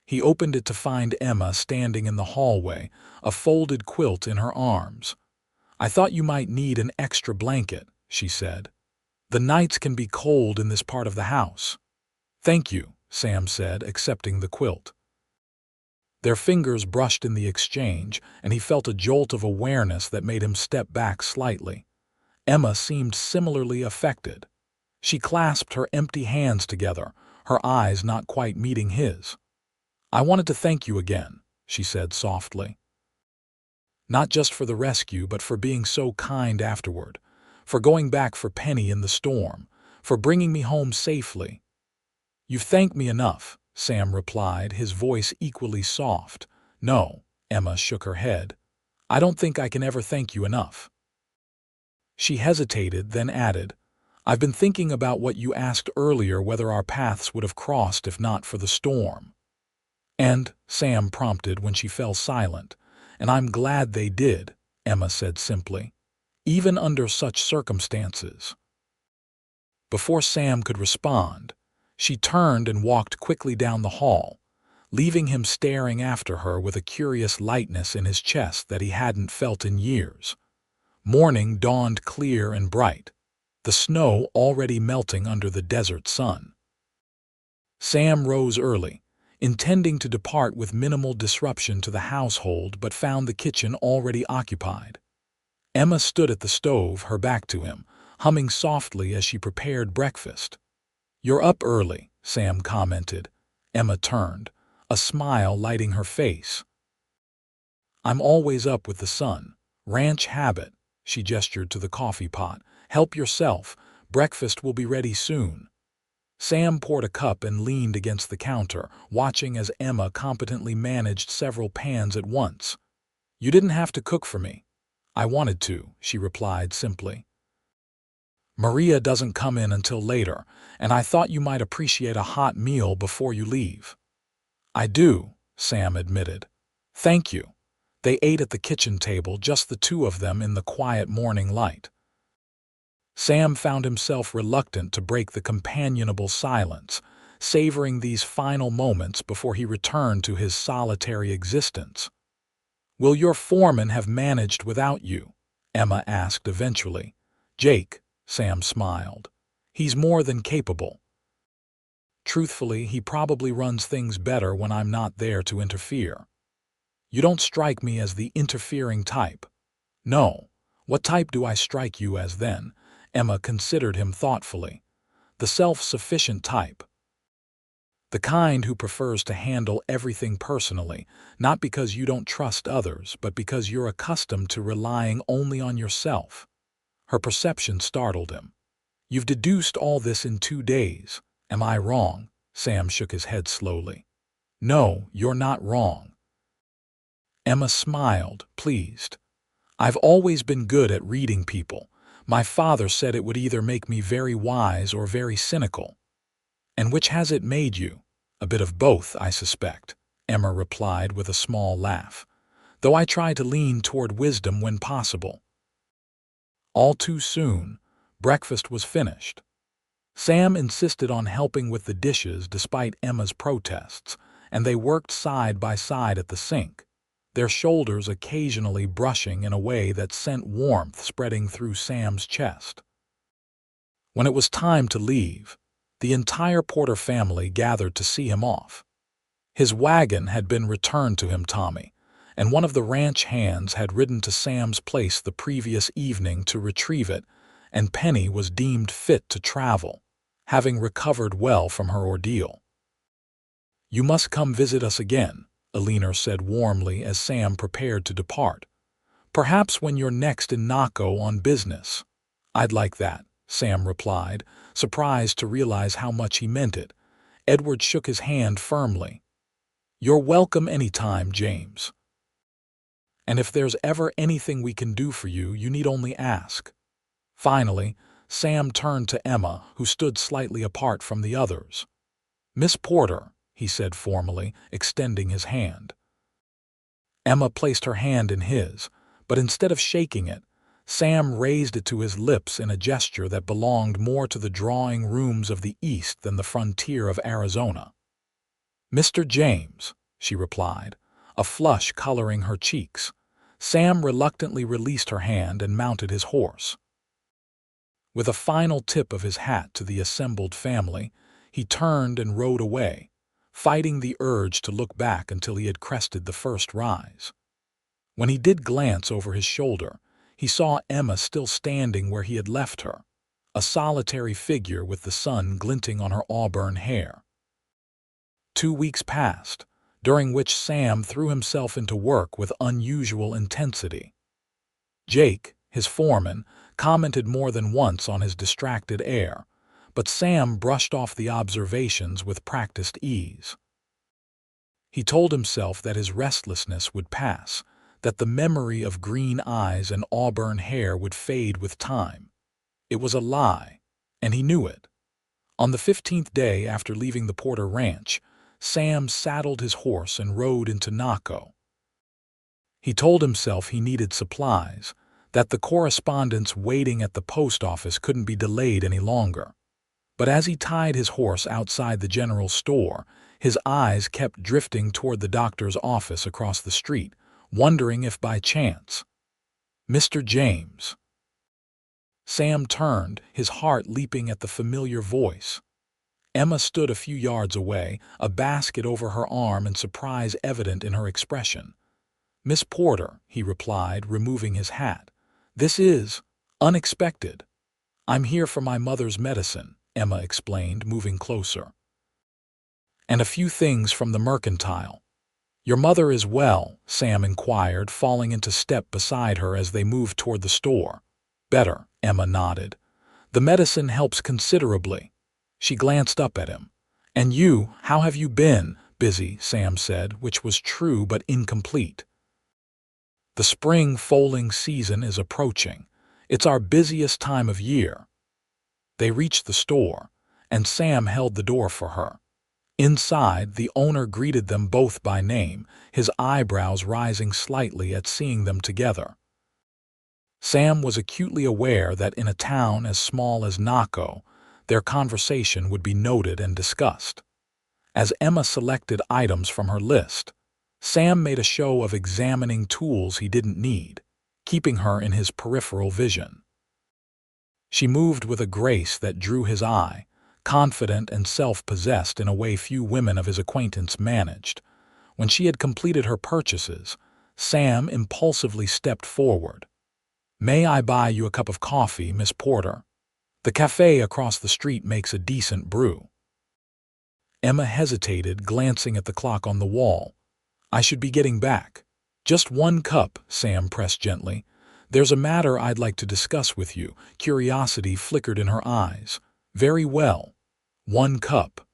He opened it to find Emma standing in the hallway, a folded quilt in her arms. "I thought you might need an extra blanket," she said. "The nights can be cold in this part of the house." "Thank you," Sam said, accepting the quilt. Their fingers brushed in the exchange, and he felt a jolt of awareness that made him step back slightly. Emma seemed similarly affected. She clasped her empty hands together, her eyes not quite meeting his. "I wanted to thank you again," she said softly. "Not just for the rescue, but for being so kind afterward, for going back for Penny in the storm, for bringing me home safely." "You've thanked me enough," Sam replied, his voice equally soft. "No," Emma shook her head. "I don't think I can ever thank you enough." She hesitated, then added, "I've been thinking about what you asked earlier, whether our paths would have crossed if not for the storm." "And," Sam prompted when she fell silent, "and I'm glad they did," Emma said simply. "Even under such circumstances." Before Sam could respond, she turned and walked quickly down the hall, leaving him staring after her with a curious lightness in his chest that he hadn't felt in years. Morning dawned clear and bright, the snow already melting under the desert sun. Sam rose early, intending to depart with minimal disruption to the household, but found the kitchen already occupied. Emma stood at the stove, her back to him, humming softly as she prepared breakfast. "You're up early," Sam commented. Emma turned, a smile lighting her face. "I'm always up with the sun. Ranch habit." She gestured to the coffee pot. "Help yourself. Breakfast will be ready soon." Sam poured a cup and leaned against the counter, watching as Emma competently managed several pans at once. "You didn't have to cook for me." "I wanted to," she replied simply. "Maria doesn't come in until later, and I thought you might appreciate a hot meal before you leave." "I do," Sam admitted. "Thank you." They ate at the kitchen table, just the two of them in the quiet morning light. Sam found himself reluctant to break the companionable silence, savoring these final moments before he returned to his solitary existence. "Will your foreman have managed without you?" Emma asked eventually. "Jake," Sam smiled. "He's more than capable. Truthfully, he probably runs things better when I'm not there to interfere." "You don't strike me as the interfering type." "No. What type do I strike you as then?" Emma considered him thoughtfully. "The self-sufficient type. The kind who prefers to handle everything personally, not because you don't trust others, but because you're accustomed to relying only on yourself." Her perception startled him. "You've deduced all this in 2 days. Am I wrong?" Sam shook his head slowly. "No, you're not wrong." Emma smiled, pleased. "I've always been good at reading people. My father said it would either make me very wise or very cynical." And which has it made you? A bit of both, I suspect, Emma replied with a small laugh, though I try to lean toward wisdom when possible. All too soon, breakfast was finished. Sam insisted on helping with the dishes despite Emma's protests, and they worked side by side at the sink, their shoulders occasionally brushing in a way that sent warmth spreading through Sam's chest. When it was time to leave, the entire Porter family gathered to see him off. His wagon had been returned to him, Tommy, and one of the ranch hands had ridden to Sam's place the previous evening to retrieve it, and Penny was deemed fit to travel, having recovered well from her ordeal. "You must come visit us again," Alina said warmly as Sam prepared to depart. "Perhaps when you're next in Naco on business." "I'd like that," Sam replied, surprised to realize how much he meant it. Edward shook his hand firmly. "You're welcome any time, James. And if there's ever anything we can do for you, you need only ask." Finally, Sam turned to Emma, who stood slightly apart from the others. "Miss Porter," he said formally, extending his hand. Emma placed her hand in his, but instead of shaking it, Sam raised it to his lips in a gesture that belonged more to the drawing rooms of the East than the frontier of Arizona. "Mr. James," she replied, a flush coloring her cheeks. Sam reluctantly released her hand and mounted his horse. With a final tip of his hat to the assembled family, he turned and rode away, fighting the urge to look back until he had crested the first rise. When he did glance over his shoulder, he saw Emma still standing where he had left her, a solitary figure with the sun glinting on her auburn hair. 2 weeks passed, during which Sam threw himself into work with unusual intensity. Jake, his foreman, commented more than once on his distracted air, but Sam brushed off the observations with practiced ease. He told himself that his restlessness would pass, that the memory of green eyes and auburn hair would fade with time. It was a lie, and he knew it. On the 15th day after leaving the Porter Ranch, Sam saddled his horse and rode into Naco. He told himself he needed supplies, that the correspondence waiting at the post office couldn't be delayed any longer. But as he tied his horse outside the general store, his eyes kept drifting toward the doctor's office across the street, wondering if by chance, "Mr. James." Sam turned, his heart leaping at the familiar voice. Emma stood a few yards away, a basket over her arm and surprise evident in her expression. "Miss Porter," he replied, removing his hat. "This is unexpected." "I'm here for my mother's medicine," Emma explained, moving closer. "And a few things from the mercantile." "Your mother is well?" Sam inquired, falling into step beside her as they moved toward the store. "Better," Emma nodded. "The medicine helps considerably." She glanced up at him. "And you, how have you been?" "Busy," Sam said, which was true but incomplete. "The spring foaling season is approaching. It's our busiest time of year." They reached the store, and Sam held the door for her. Inside, the owner greeted them both by name, his eyebrows rising slightly at seeing them together. Sam was acutely aware that in a town as small as Naco, their conversation would be noted and discussed. As Emma selected items from her list, Sam made a show of examining tools he didn't need, keeping her in his peripheral vision. She moved with a grace that drew his eye, confident and self-possessed in a way few women of his acquaintance managed. When she had completed her purchases, Sam impulsively stepped forward. "May I buy you a cup of coffee, Miss Porter? The cafe across the street makes a decent brew." Emma hesitated, glancing at the clock on the wall. "I should be getting back." "Just 1 cup," Sam pressed gently. "There's a matter I'd like to discuss with you." Curiosity flickered in her eyes. "Very well. 1 cup."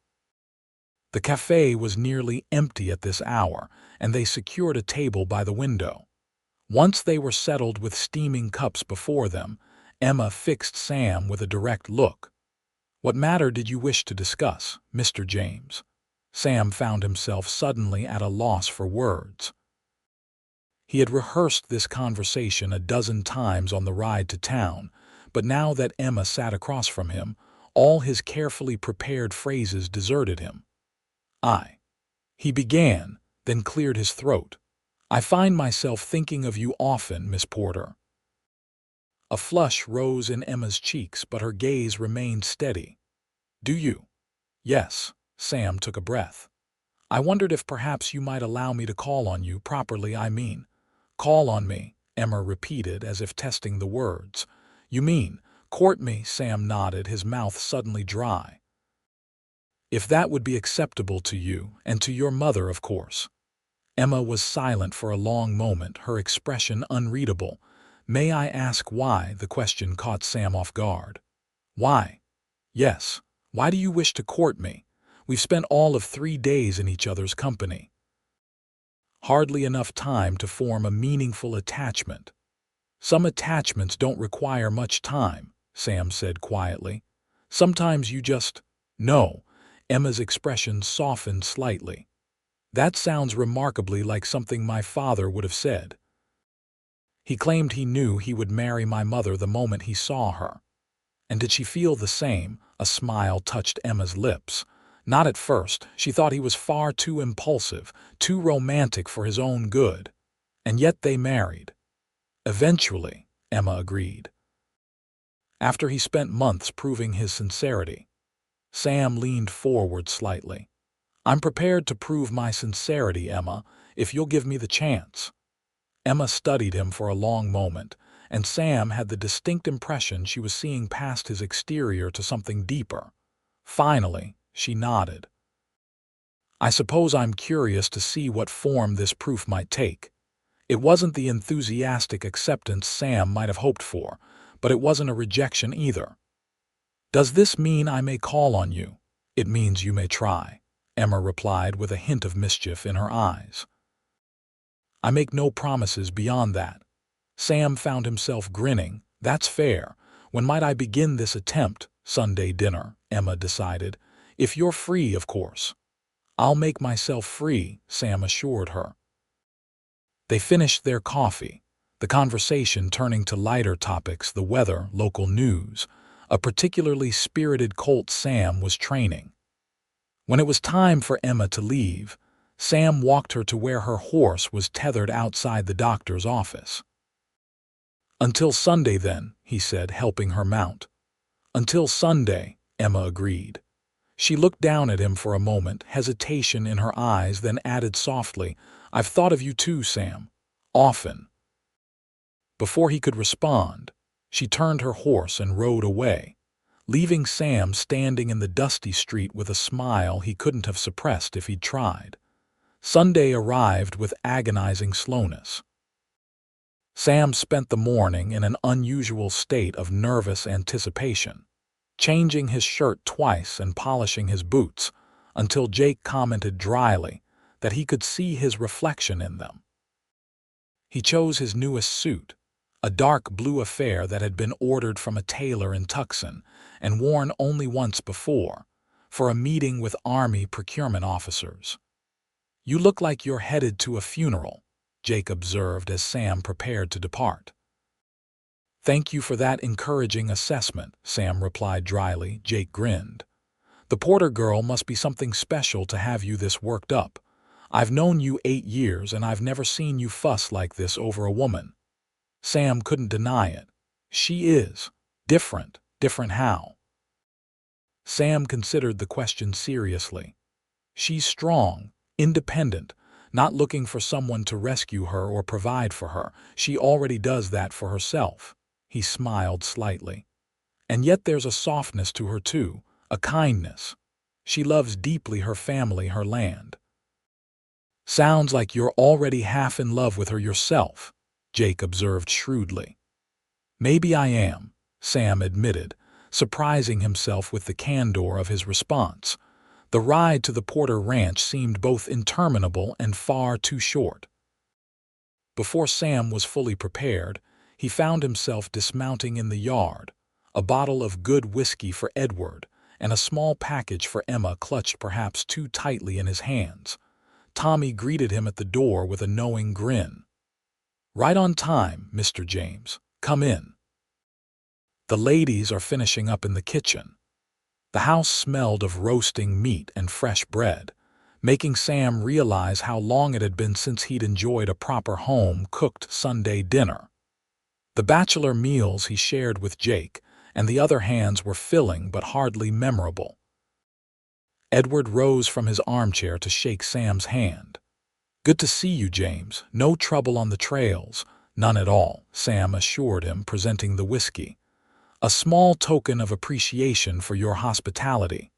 The cafe was nearly empty at this hour, and they secured a table by the window. Once they were settled with steaming cups before them, Emma fixed Sam with a direct look. What matter did you wish to discuss, Mr. James? Sam found himself suddenly at a loss for words. He had rehearsed this conversation a dozen times on the ride to town, but now that Emma sat across from him, all his carefully prepared phrases deserted him. He began, then cleared his throat. I find myself thinking of you often, Miss Porter. A flush rose in Emma's cheeks, but her gaze remained steady. Do you? Yes, Sam took a breath. I wondered if perhaps you might allow me to call on you properly, I mean. Call on me, Emma repeated as if testing the words. You mean, court me, Sam nodded, his mouth suddenly dry. If that would be acceptable to you, and to your mother, of course. Emma was silent for a long moment, her expression unreadable. May I ask why? The question caught Sam off guard. Why? Yes. Why do you wish to court me? We've spent all of 3 days in each other's company. Hardly enough time to form a meaningful attachment. Some attachments don't require much time, Sam said quietly. Sometimes you just know. Emma's expression softened slightly. That sounds remarkably like something my father would have said. He claimed he knew he would marry my mother the moment he saw her. And did she feel the same? A smile touched Emma's lips. Not at first. She thought he was far too impulsive, too romantic for his own good. And yet they married. Eventually, Emma agreed. After he spent months proving his sincerity. Sam leaned forward slightly. I'm prepared to prove my sincerity, Emma, if you'll give me the chance. Emma studied him for a long moment, and Sam had the distinct impression she was seeing past his exterior to something deeper. Finally, she nodded. I suppose I'm curious to see what form this proof might take. It wasn't the enthusiastic acceptance Sam might have hoped for, but it wasn't a rejection either. Does this mean I may call on you? It means you may try, Emma replied with a hint of mischief in her eyes. I make no promises beyond that. Sam found himself grinning. That's fair. When might I begin this attempt? Sunday dinner, Emma decided. If you're free, of course. I'll make myself free, Sam assured her. They finished their coffee, the conversation turning to lighter topics, the weather, local news. A particularly spirited colt Sam was training. When it was time for Emma to leave, Sam walked her to where her horse was tethered outside the doctor's office. Until Sunday then, he said, helping her mount. Until Sunday, Emma agreed. She looked down at him for a moment, hesitation in her eyes, then added softly, I've thought of you too, Sam. Often. Before he could respond, she turned her horse and rode away, leaving Sam standing in the dusty street with a smile he couldn't have suppressed if he'd tried. Sunday arrived with agonizing slowness. Sam spent the morning in an unusual state of nervous anticipation, changing his shirt twice and polishing his boots, until Jake commented dryly that he could see his reflection in them. He chose his newest suit, a dark blue affair that had been ordered from a tailor in Tucson and worn only once before, for a meeting with Army procurement officers. You look like you're headed to a funeral, Jake observed as Sam prepared to depart. Thank you for that encouraging assessment, Sam replied dryly. Jake grinned. The Porter girl must be something special to have you this worked up. I've known you 8 years and I've never seen you fuss like this over a woman. Sam couldn't deny it. She is. Different. Different how? Sam considered the question seriously. She's strong, independent, not looking for someone to rescue her or provide for her. She already does that for herself. He smiled slightly. And yet there's a softness to her too, a kindness. She loves deeply her family, her land. Sounds like you're already half in love with her yourself, Jake observed shrewdly. Maybe I am, Sam admitted, surprising himself with the candor of his response. The ride to the Porter ranch seemed both interminable and far too short. Before Sam was fully prepared, he found himself dismounting in the yard, a bottle of good whiskey for Edward, and a small package for Emma clutched perhaps too tightly in his hands. Tommy greeted him at the door with a knowing grin. "Right on time, Mr. James. Come in. The ladies are finishing up in the kitchen." The house smelled of roasting meat and fresh bread, making Sam realize how long it had been since he'd enjoyed a proper home-cooked Sunday dinner. The bachelor meals he shared with Jake and the other hands were filling but hardly memorable. Edward rose from his armchair to shake Sam's hand. "Good to see you, James. No trouble on the trails." "None at all," Sam assured him, presenting the whiskey. "A small token of appreciation for your hospitality."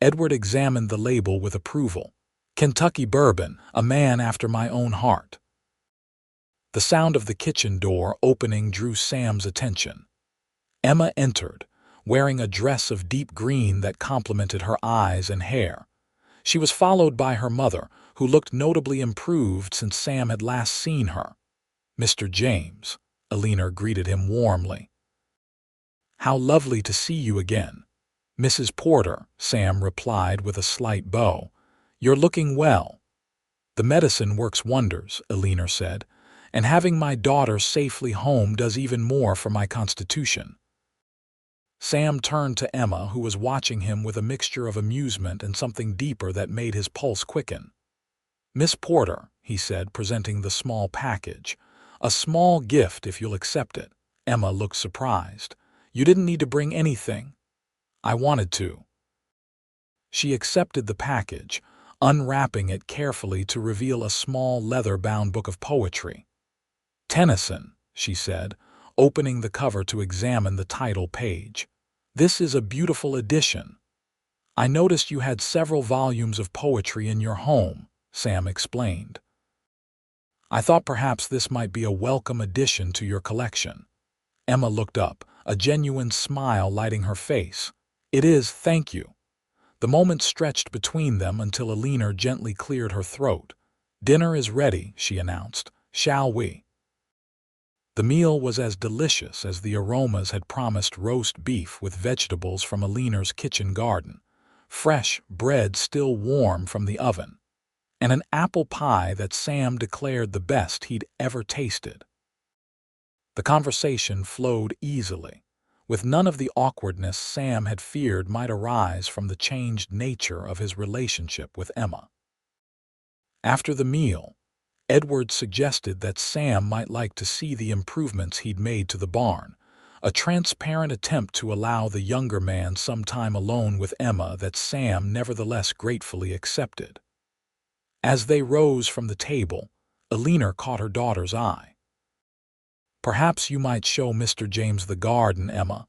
Edward examined the label with approval. "Kentucky bourbon, a man after my own heart." The sound of the kitchen door opening drew Sam's attention. Emma entered, wearing a dress of deep green that complemented her eyes and hair. She was followed by her mother, who looked notably improved since Sam had last seen her. "Mr. James," Alina greeted him warmly. "How lovely to see you again." "Mrs. Porter," Sam replied with a slight bow. "You're looking well." "The medicine works wonders," Alina said, "and having my daughter safely home does even more for my constitution." Sam turned to Emma, who was watching him with a mixture of amusement and something deeper that made his pulse quicken. "Miss Porter," he said, presenting the small package. "A small gift if you'll accept it." Emma looked surprised. "You didn't need to bring anything." "I wanted to." She accepted the package, unwrapping it carefully to reveal a small leather-bound book of poetry. "Tennyson," she said, opening the cover to examine the title page. "This is a beautiful edition." "I noticed you had several volumes of poetry in your home," Sam explained. "I thought perhaps this might be a welcome addition to your collection." Emma looked up, a genuine smile lighting her face. "It is, thank you." The moment stretched between them until Alina gently cleared her throat. "Dinner is ready," she announced. "Shall we?" The meal was as delicious as the aromas had promised: roast beef with vegetables from Alina's kitchen garden, fresh bread still warm from the oven, and an apple pie that Sam declared the best he'd ever tasted. The conversation flowed easily, with none of the awkwardness Sam had feared might arise from the changed nature of his relationship with Emma. After the meal, Edward suggested that Sam might like to see the improvements he'd made to the barn, a transparent attempt to allow the younger man some time alone with Emma that Sam nevertheless gratefully accepted. As they rose from the table, Alina caught her daughter's eye. "Perhaps you might show Mr. James the garden, Emma.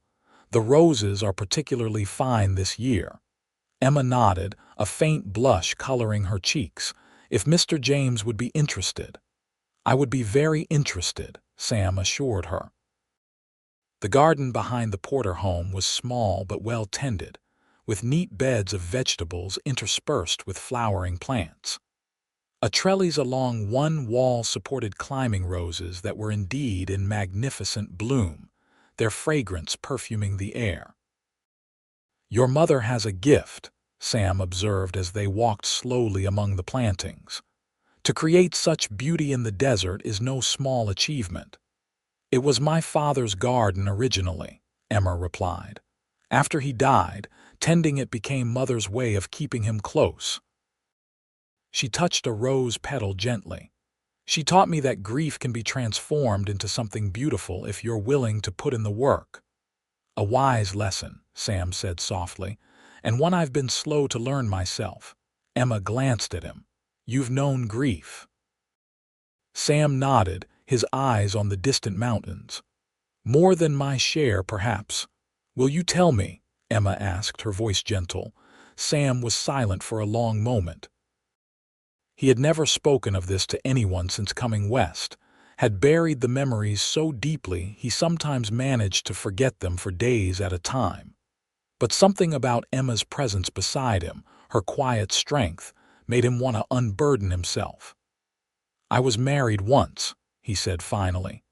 The roses are particularly fine this year." Emma nodded, a faint blush coloring her cheeks. "If Mr. James would be interested." "I would be very interested," Sam assured her. The garden behind the Porter home was small but well tended, with neat beds of vegetables interspersed with flowering plants. A trellis along one wall supported climbing roses that were indeed in magnificent bloom, their fragrance perfuming the air. "Your mother has a gift," Sam observed as they walked slowly among the plantings. "To create such beauty in the desert is no small achievement." "It was my father's garden originally," Emma replied. "After he died, tending it became Mother's way of keeping him close." She touched a rose petal gently. "She taught me that grief can be transformed into something beautiful if you're willing to put in the work." "A wise lesson," Sam said softly, "and one I've been slow to learn myself." Emma glanced at him. "You've known grief." Sam nodded, his eyes on the distant mountains. "More than my share, perhaps." "Will you tell me?" Emma asked, her voice gentle. Sam was silent for a long moment. He had never spoken of this to anyone since coming west, had buried the memories so deeply he sometimes managed to forget them for days at a time. But something about Emma's presence beside him, her quiet strength, made him want to unburden himself. "I was married once," he said finally.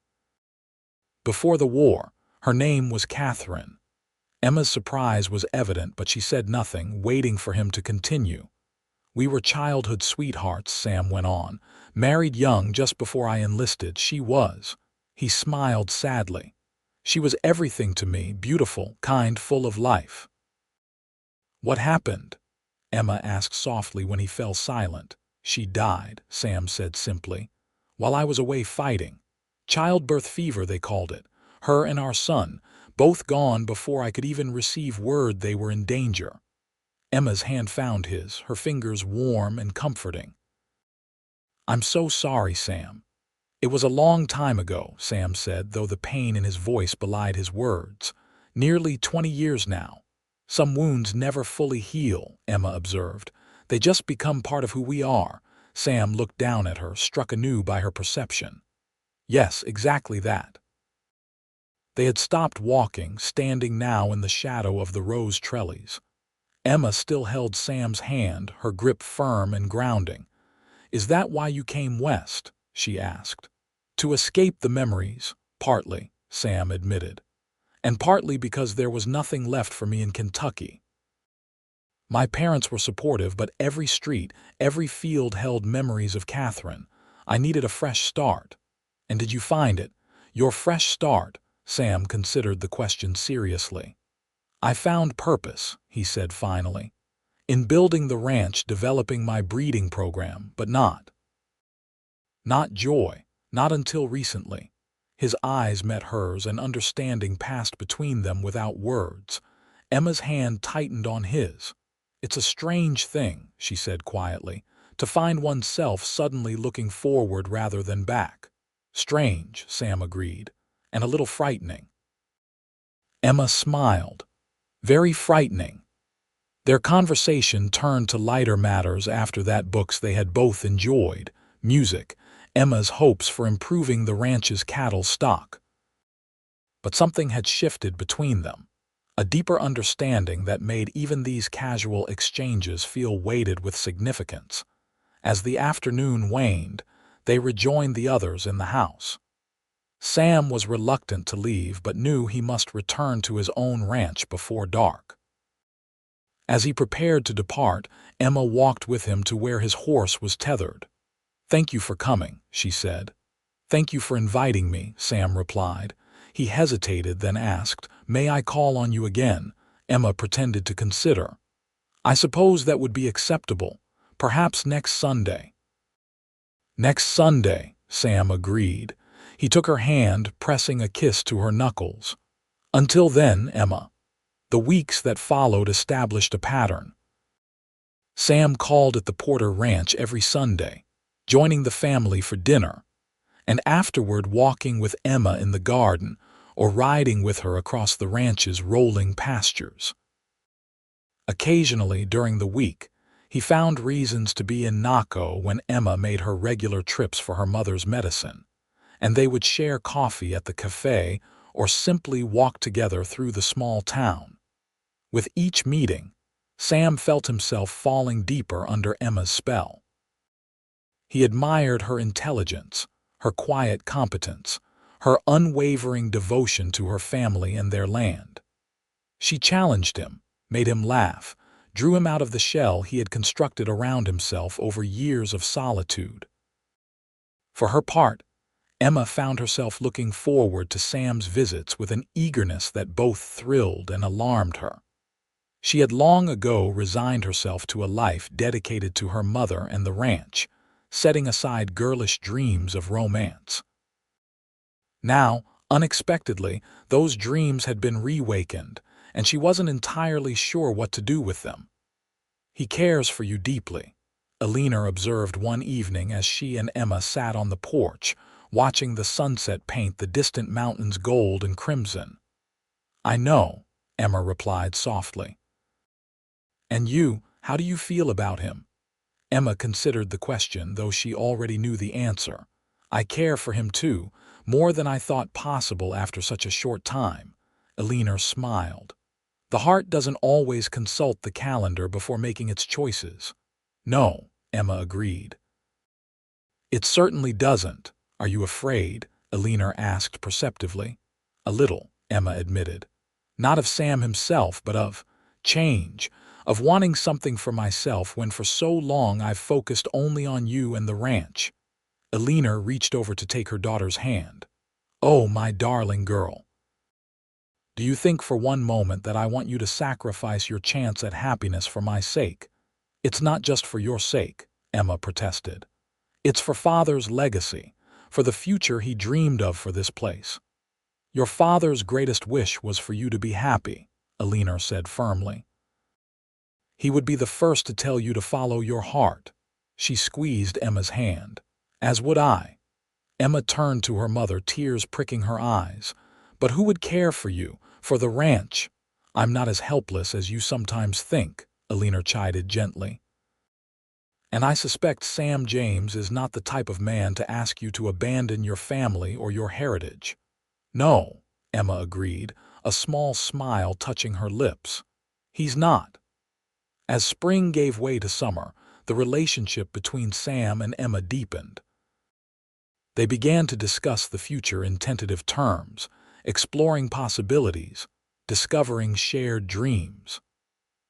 "Before the war, her name was Catherine." Emma's surprise was evident, but she said nothing, waiting for him to continue. "We were childhood sweethearts," Sam went on. "Married young just before I enlisted, she was." He smiled sadly. "She was everything to me, beautiful, kind, full of life." "What happened?" Emma asked softly when he fell silent. "She died," Sam said simply, "while I was away fighting. Childbirth fever, they called it. Her and our son, both gone before I could even receive word they were in danger." Emma's hand found his, her fingers warm and comforting. "I'm so sorry, Sam." "It was a long time ago," Sam said, though the pain in his voice belied his words. "Nearly 20 years now." "Some wounds never fully heal," Emma observed. "They just become part of who we are." Sam looked down at her, struck anew by her perception. "Yes, exactly that." They had stopped walking, standing now in the shadow of the rose trellis. Emma still held Sam's hand, her grip firm and grounding. "Is that why you came west?" she asked. "To escape the memories, partly," Sam admitted. "And partly because there was nothing left for me in Kentucky. My parents were supportive, but every street, every field held memories of Catherine. I needed a fresh start." "And did you find it? Your fresh start?" Sam considered the question seriously. "I found purpose," he said finally. "In building the ranch, developing my breeding program, but not joy, not until recently." His eyes met hers, and understanding passed between them without words. Emma's hand tightened on his. "It's a strange thing," she said quietly, "to find oneself suddenly looking forward rather than back." "Strange," Sam agreed, "and a little frightening." Emma smiled. "Very frightening." Their conversation turned to lighter matters after that, books they had both enjoyed, music, Emma's hopes for improving the ranch's cattle stock. But something had shifted between them, a deeper understanding that made even these casual exchanges feel weighted with significance. As the afternoon waned, they rejoined the others in the house. Sam was reluctant to leave, but knew he must return to his own ranch before dark. As he prepared to depart, Emma walked with him to where his horse was tethered. "Thank you for coming," she said. "Thank you for inviting me," Sam replied. He hesitated, then asked, "May I call on you again?" Emma pretended to consider. "I suppose that would be acceptable. Perhaps next Sunday." "Next Sunday," Sam agreed. He took her hand, pressing a kiss to her knuckles. "Until then, Emma." The weeks that followed established a pattern. Sam called at the Porter Ranch every Sunday, joining the family for dinner, and afterward walking with Emma in the garden or riding with her across the ranch's rolling pastures. Occasionally during the week, he found reasons to be in Naco when Emma made her regular trips for her mother's medicine, and they would share coffee at the cafe or simply walk together through the small town. With each meeting, Sam felt himself falling deeper under Emma's spell. He admired her intelligence, her quiet competence, her unwavering devotion to her family and their land. She challenged him, made him laugh, drew him out of the shell he had constructed around himself over years of solitude. For her part, Emma found herself looking forward to Sam's visits with an eagerness that both thrilled and alarmed her. She had long ago resigned herself to a life dedicated to her mother and the ranch, setting aside girlish dreams of romance. Now, unexpectedly, those dreams had been reawakened, and she wasn't entirely sure what to do with them. "He cares for you deeply," Alina observed one evening as she and Emma sat on the porch, watching the sunset paint the distant mountains gold and crimson. "I know," Emma replied softly. "And you, how do you feel about him?" Emma considered the question, though she already knew the answer. "I care for him too, more than I thought possible after such a short time." Alina smiled. "The heart doesn't always consult the calendar before making its choices." "No," Emma agreed. "It certainly doesn't." "Are you afraid?" Alina asked perceptively. "A little," Emma admitted. Not of Sam himself, but of change, of wanting something for myself when for so long I've focused only on you and the ranch. Eleanor reached over to take her daughter's hand. Oh, my darling girl. Do you think for one moment that I want you to sacrifice your chance at happiness for my sake? It's not just for your sake, Emma protested. It's for Father's legacy, for the future he dreamed of for this place. Your father's greatest wish was for you to be happy, Eleanor said firmly. He would be the first to tell you to follow your heart. She squeezed Emma's hand. As would I. Emma turned to her mother, tears pricking her eyes. But who would care for you, for the ranch? I'm not as helpless as you sometimes think, Eleanor chided gently. And I suspect Sam James is not the type of man to ask you to abandon your family or your heritage. No, Emma agreed, a small smile touching her lips. He's not. As spring gave way to summer, the relationship between Sam and Emma deepened. They began to discuss the future in tentative terms, exploring possibilities, discovering shared dreams.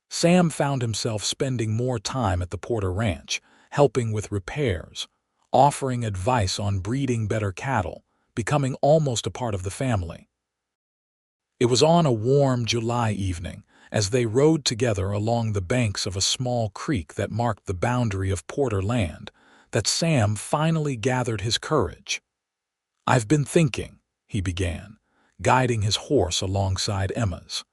Sam found himself spending more time at the Porter Ranch, helping with repairs, offering advice on breeding better cattle, becoming almost a part of the family. It was on a warm July evening, as they rode together along the banks of a small creek that marked the boundary of Porter land, that Sam finally gathered his courage. I've been thinking, he began, guiding his horse alongside Emma's.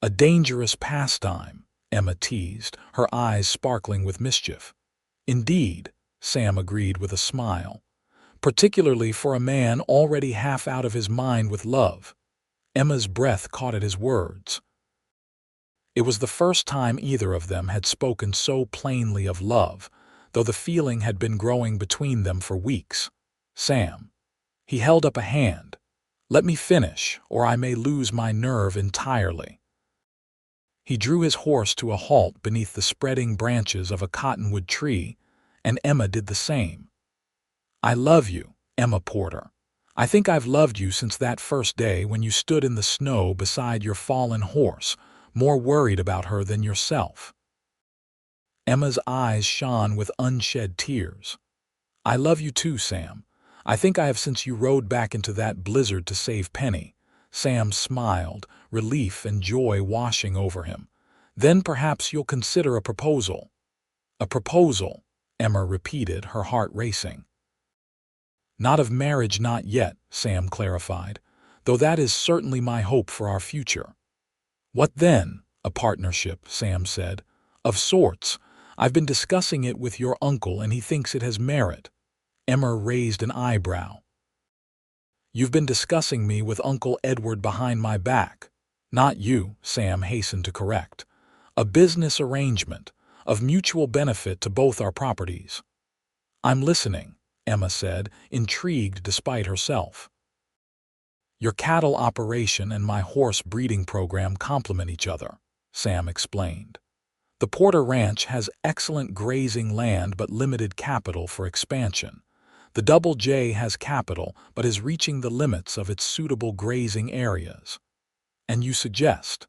A dangerous pastime, Emma teased, her eyes sparkling with mischief. Indeed, Sam agreed with a smile, particularly for a man already half out of his mind with love. Emma's breath caught at his words. It was the first time either of them had spoken so plainly of love, though the feeling had been growing between them for weeks. Sam. He held up a hand. Let me finish, or I may lose my nerve entirely. He drew his horse to a halt beneath the spreading branches of a cottonwood tree, and Emma did the same. I love you, Emma Porter. I think I've loved you since that first day when you stood in the snow beside your fallen horse, more worried about her than yourself. Emma's eyes shone with unshed tears. I love you too, Sam. I think I have since you rode back into that blizzard to save Penny. Sam smiled, relief and joy washing over him. Then perhaps you'll consider a proposal. A proposal, Emma repeated, her heart racing. Not of marriage, not yet, Sam clarified, though that is certainly my hope for our future. What then? A partnership, Sam said. Of sorts. I've been discussing it with your uncle and he thinks it has merit. Emma raised an eyebrow. You've been discussing me with Uncle Edward behind my back. Not you, Sam hastened to correct. A business arrangement, of mutual benefit to both our properties. I'm listening, Emma said, intrigued despite herself. Your cattle operation and my horse breeding program complement each other, Sam explained. The Porter Ranch has excellent grazing land but limited capital for expansion. The Double J has capital but is reaching the limits of its suitable grazing areas. And you suggest?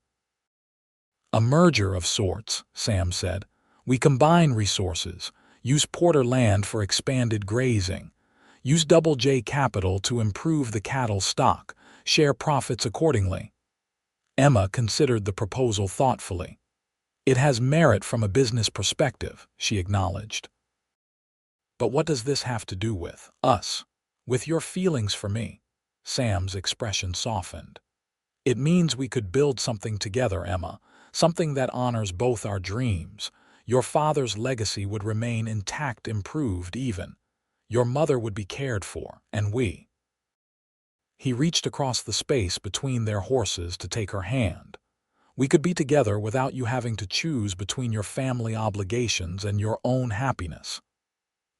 A merger of sorts, Sam said. We combine resources, use Porter land for expanded grazing, use Double J capital to improve the cattle stock, share profits accordingly. Emma considered the proposal thoughtfully. It has merit from a business perspective, she acknowledged. But what does this have to do with us? With your feelings for me? Sam's expression softened. It means we could build something together, Emma, something that honors both our dreams. Your father's legacy would remain intact, improved even. Your mother would be cared for, and we. He reached across the space between their horses to take her hand. We could be together without you having to choose between your family obligations and your own happiness.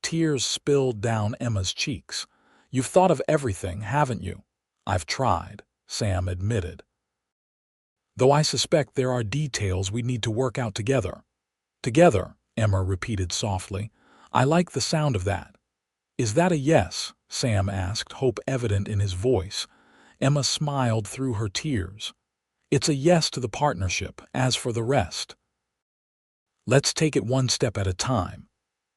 Tears spilled down Emma's cheeks. You've thought of everything, haven't you? I've tried, Sam admitted. Though I suspect there are details we need to work out together. Together, Emma repeated softly. I like the sound of that. Is that a yes? Sam asked, hope evident in his voice. Emma smiled through her tears. It's a yes to the partnership. As for the rest, let's take it one step at a time.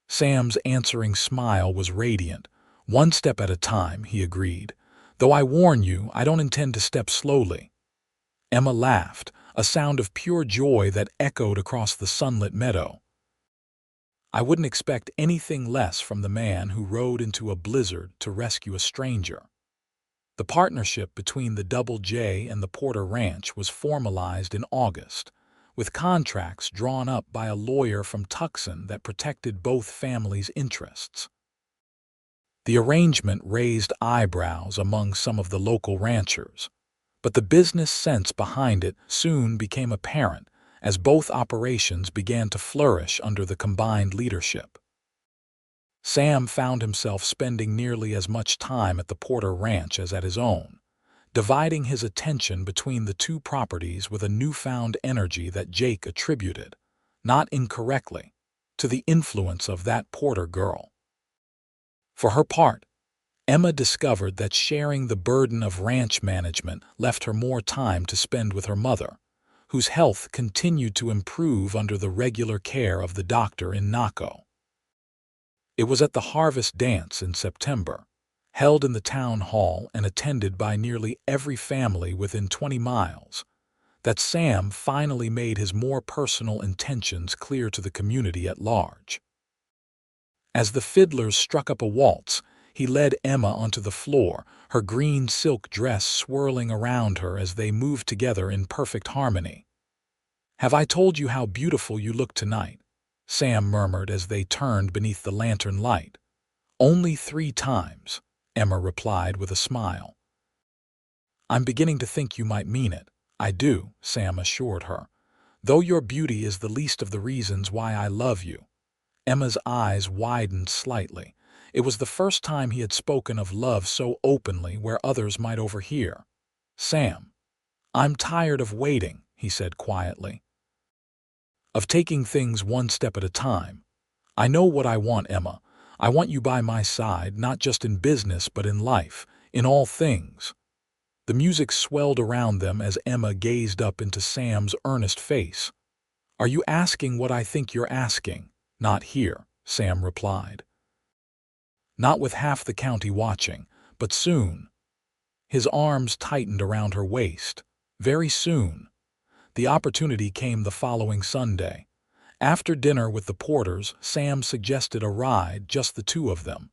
Sam's answering smile was radiant. One step at a time, he agreed. Though I warn you, I don't intend to step slowly. Emma laughed, a sound of pure joy that echoed across the sunlit meadow. I wouldn't expect anything less from the man who rode into a blizzard to rescue a stranger. The partnership between the Double J and the Porter Ranch was formalized in August, with contracts drawn up by a lawyer from Tucson that protected both families' interests. The arrangement raised eyebrows among some of the local ranchers, but the business sense behind it soon became apparent as both operations began to flourish under the combined leadership. Sam found himself spending nearly as much time at the Porter Ranch as at his own, dividing his attention between the two properties with a newfound energy that Jake attributed, not incorrectly, to the influence of that Porter girl. For her part, Emma discovered that sharing the burden of ranch management left her more time to spend with her mother, whose health continued to improve under the regular care of the doctor in Naco. It was at the harvest dance in September, held in the town hall and attended by nearly every family within 20 miles, that Sam finally made his more personal intentions clear to the community at large. As the fiddlers struck up a waltz, he led Emma onto the floor, her green silk dress swirling around her as they moved together in perfect harmony. "Have I told you how beautiful you look tonight?" Sam murmured as they turned beneath the lantern light. "Only 3 times," Emma replied with a smile. "I'm beginning to think you might mean it." "I do," Sam assured her, "though your beauty is the least of the reasons why I love you." Emma's eyes widened slightly. It was the first time he had spoken of love so openly where others might overhear. "Sam, I'm tired of waiting," he said quietly. "Of taking things one step at a time. I know what I want, Emma. I want you by my side, not just in business but in life, in all things." The music swelled around them as Emma gazed up into Sam's earnest face. "Are you asking what I think you're asking?" "Not here," Sam replied. "Not with half the county watching, but soon." His arms tightened around her waist. Very soon. The opportunity came the following Sunday. After dinner with the Porters, Sam suggested a ride, just the two of them.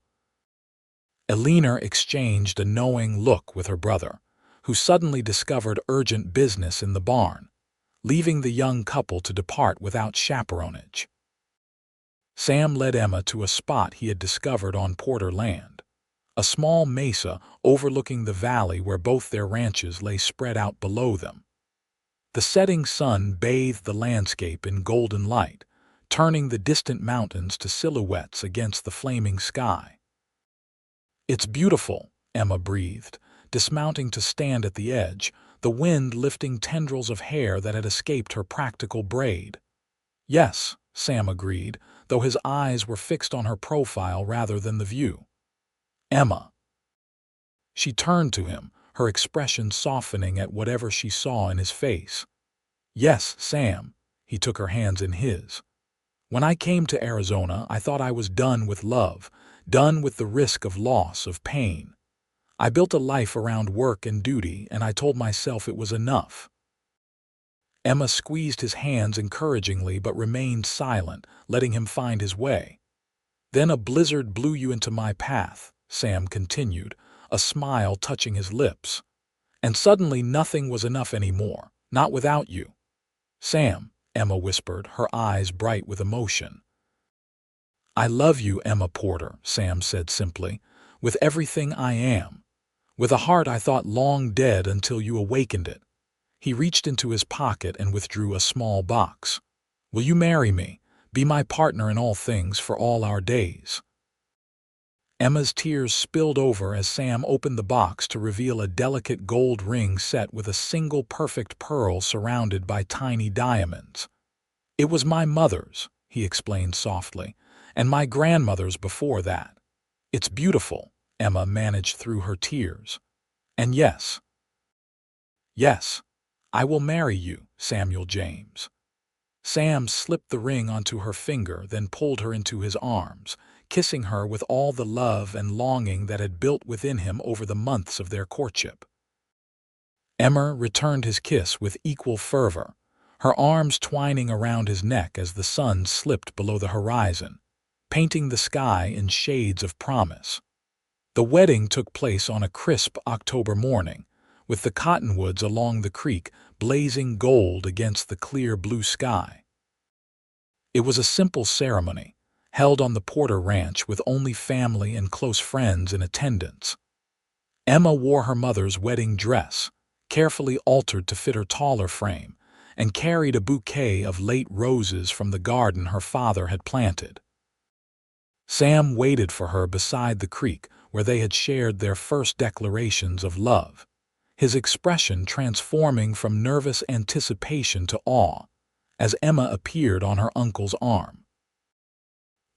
Elena exchanged a knowing look with her brother, who suddenly discovered urgent business in the barn, leaving the young couple to depart without chaperonage. Sam led Emma to a spot he had discovered on Porter land, a small mesa overlooking the valley where both their ranches lay spread out below them. The setting sun bathed the landscape in golden light, turning the distant mountains to silhouettes against the flaming sky. "It's beautiful," Emma breathed, dismounting to stand at the edge, the wind lifting tendrils of hair that had escaped her practical braid. "Yes," Sam agreed, though his eyes were fixed on her profile rather than the view. "Emma." She turned to him, her expression softening at whatever she saw in his face. "Yes, Sam." He took her hands in his. "When I came to Arizona, I thought I was done with love, done with the risk of loss, of pain. I built a life around work and duty, and I told myself it was enough." Emma squeezed his hands encouragingly but remained silent, letting him find his way. "Then a blizzard blew you into my path," Sam continued, a smile touching his lips. "And suddenly nothing was enough anymore, not without you." "Sam," Emma whispered, her eyes bright with emotion. "I love you, Emma Porter," Sam said simply, "with everything I am, with a heart I thought long dead until you awakened it." He reached into his pocket and withdrew a small box. "Will you marry me, be my partner in all things for all our days?" Emma's tears spilled over as Sam opened the box to reveal a delicate gold ring set with a single perfect pearl surrounded by tiny diamonds. "It was my mother's," he explained softly, "and my grandmother's before that. It's beautiful," Emma managed through her tears. "And yes, "I will marry you, Samuel James." Sam slipped the ring onto her finger, then pulled her into his arms, kissing her with all the love and longing that had built within him over the months of their courtship. Emma returned his kiss with equal fervor, her arms twining around his neck as the sun slipped below the horizon, painting the sky in shades of promise. The wedding took place on a crisp October morning, with the cottonwoods along the creek blazing gold against the clear blue sky. It was a simple ceremony, held on the Porter Ranch with only family and close friends in attendance. Emma wore her mother's wedding dress, carefully altered to fit her taller frame, and carried a bouquet of late roses from the garden her father had planted. Sam waited for her beside the creek where they had shared their first declarations of love, his expression transforming from nervous anticipation to awe as Emma appeared on her uncle's arm.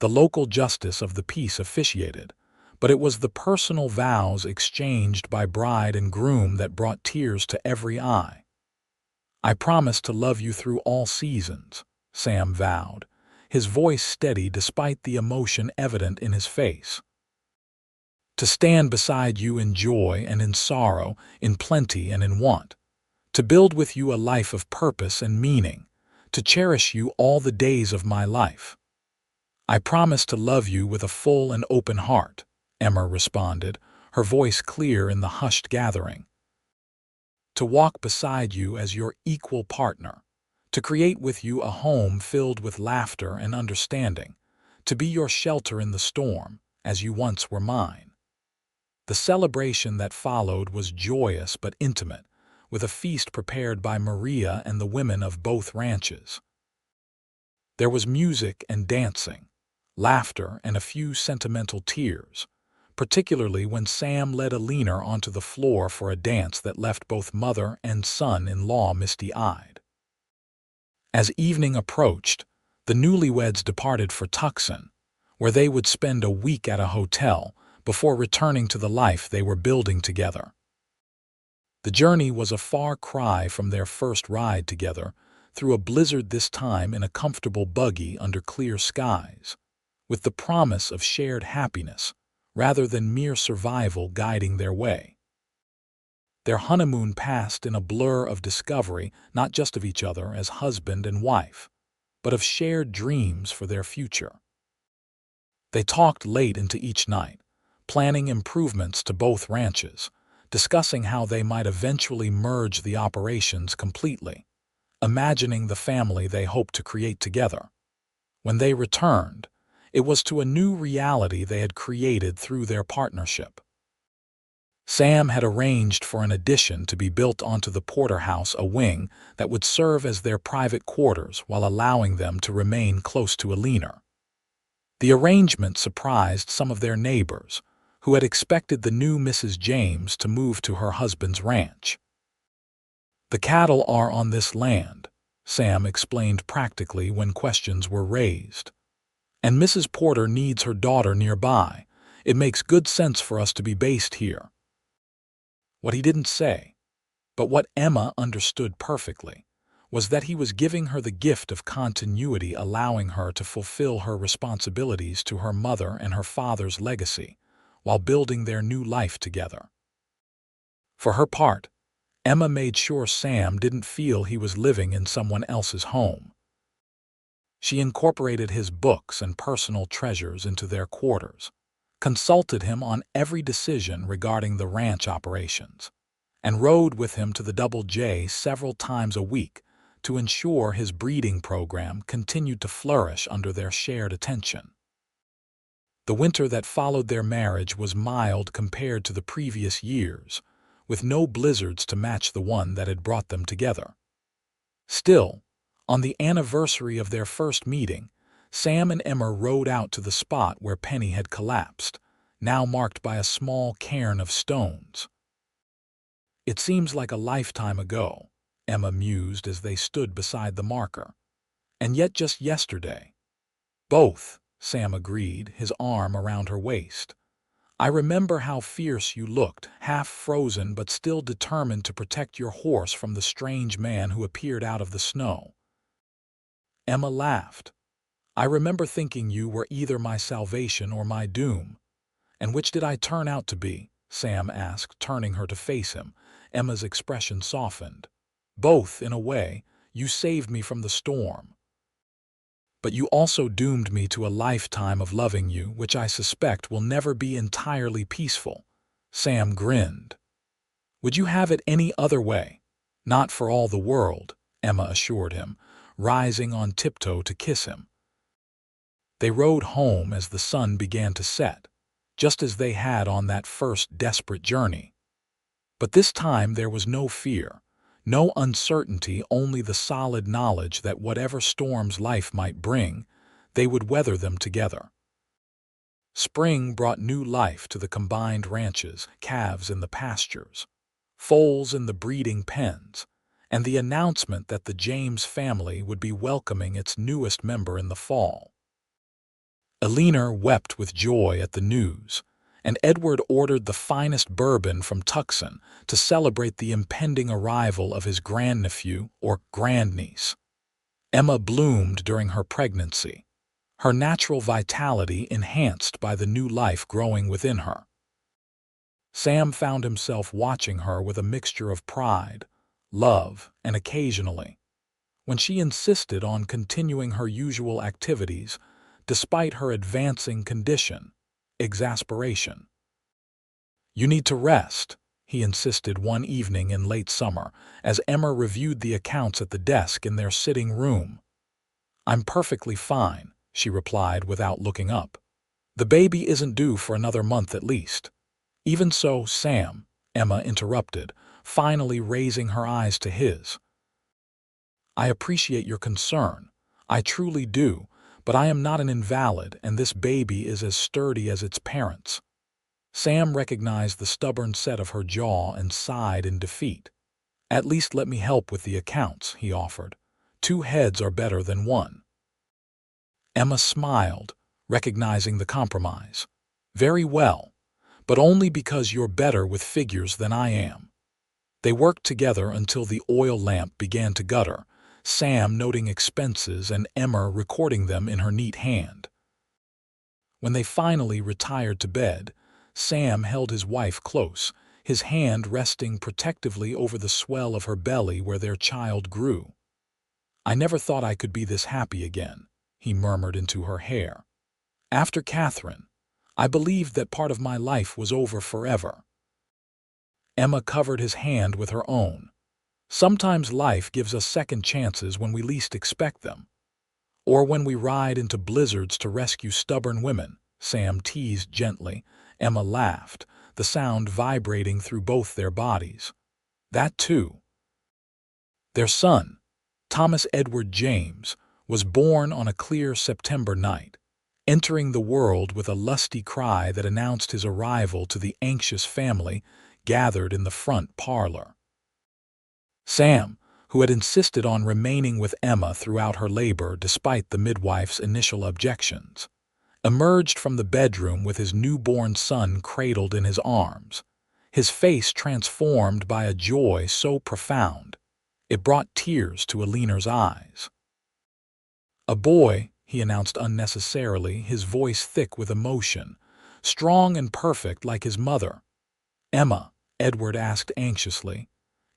The local justice of the peace officiated, but it was the personal vows exchanged by bride and groom that brought tears to every eye. "I promise to love you through all seasons," Sam vowed, his voice steady despite the emotion evident in his face. "To stand beside you in joy and in sorrow, in plenty and in want. To build with you a life of purpose and meaning. To cherish you all the days of my life. I promise to love you with a full and open heart," Emma responded, her voice clear in the hushed gathering. "To walk beside you as your equal partner. To create with you a home filled with laughter and understanding. To be your shelter in the storm, as you once were mine." The celebration that followed was joyous but intimate, with a feast prepared by Maria and the women of both ranches. There was music and dancing, laughter and a few sentimental tears, particularly when Sam led Alina onto the floor for a dance that left both mother and son-in-law misty-eyed. As evening approached, the newlyweds departed for Tucson, where they would spend a week at a hotel before returning to the life they were building together. The journey was a far cry from their first ride together, through a blizzard this time in a comfortable buggy under clear skies, with the promise of shared happiness rather than mere survival guiding their way. Their honeymoon passed in a blur of discovery, not just of each other as husband and wife, but of shared dreams for their future. They talked late into each night, planning improvements to both ranches, discussing how they might eventually merge the operations completely, imagining the family they hoped to create together. When they returned, it was to a new reality they had created through their partnership. Sam had arranged for an addition to be built onto the Porter house, a wing that would serve as their private quarters while allowing them to remain close to Alina. The arrangement surprised some of their neighbors, who had expected the new Mrs. James to move to her husband's ranch. "The cattle are on this land," Sam explained practically when questions were raised. "And Mrs. Porter needs her daughter nearby. It makes good sense for us to be based here." What he didn't say, but what Emma understood perfectly, was that he was giving her the gift of continuity, allowing her to fulfill her responsibilities to her mother and her father's legacy, while building their new life together. For her part, Emma made sure Sam didn't feel he was living in someone else's home. She incorporated his books and personal treasures into their quarters, consulted him on every decision regarding the ranch operations, and rode with him to the Double J several times a week to ensure his breeding program continued to flourish under their shared attention. The winter that followed their marriage was mild compared to the previous years, with no blizzards to match the one that had brought them together. Still, on the anniversary of their first meeting, Sam and Emma rode out to the spot where Penny had collapsed, now marked by a small cairn of stones. "It seems like a lifetime ago," Emma mused as they stood beside the marker. "And yet just yesterday." "Both," Sam agreed, his arm around her waist. I remember how fierce you looked, half frozen but still determined to protect your horse from the strange man who appeared out of the snow." Emma laughed. "I remember thinking you were either my salvation or my doom." "And which did I turn out to be?" Sam asked, turning her to face him. Emma's expression softened. "Both, in a way. You saved me from the storm. But you also doomed me to a lifetime of loving you, which I suspect will never be entirely peaceful." Sam grinned. "Would you have it any other way?" "Not for all the world," Emma assured him, rising on tiptoe to kiss him. They rode home as the sun began to set, just as they had on that first desperate journey. But this time there was no fear, no uncertainty, only the solid knowledge that whatever storms life might bring, they would weather them together. Spring brought new life to the combined ranches, calves in the pastures, foals in the breeding pens, and the announcement that the James family would be welcoming its newest member in the fall. Eleanor wept with joy at the news, and Edward ordered the finest bourbon from Tucson to celebrate the impending arrival of his grandnephew or grandniece. Emma bloomed during her pregnancy, her natural vitality enhanced by the new life growing within her. Sam found himself watching her with a mixture of pride, love, and occasionally, when she insisted on continuing her usual activities despite her advancing condition, exasperation. "You need to rest," he insisted one evening in late summer as Emma reviewed the accounts at the desk in their sitting room. "I'm perfectly fine," she replied without looking up. "The baby isn't due for another month at least." "Even so, Sam," Emma interrupted, finally raising her eyes to his. "I appreciate your concern. I truly do, but I am not an invalid, and this baby is as sturdy as its parents." Sam recognized the stubborn set of her jaw and sighed in defeat. "At least let me help with the accounts," he offered. "Two heads are better than one." Emma smiled, recognizing the compromise. "Very well, but only because you're better with figures than I am." They worked together until the oil lamp began to gutter, Sam noting expenses and Emma recording them in her neat hand. When they finally retired to bed, Sam held his wife close, his hand resting protectively over the swell of her belly where their child grew. "I never thought I could be this happy again," he murmured into her hair. "After Catherine, I believed that part of my life was over forever." Emma covered his hand with her own. "Sometimes life gives us second chances when we least expect them. Or when we ride into blizzards to rescue stubborn women," Sam teased gently. Emma laughed, the sound vibrating through both their bodies. "That too." Their son, Thomas Edward James, was born on a clear September night, entering the world with a lusty cry that announced his arrival to the anxious family gathered in the front parlor. Sam, who had insisted on remaining with Emma throughout her labor despite the midwife's initial objections, emerged from the bedroom with his newborn son cradled in his arms, his face transformed by a joy so profound it brought tears to Eleanor's eyes. "A boy," he announced unnecessarily, his voice thick with emotion, "strong and perfect like his mother." "Emma," Edward asked anxiously.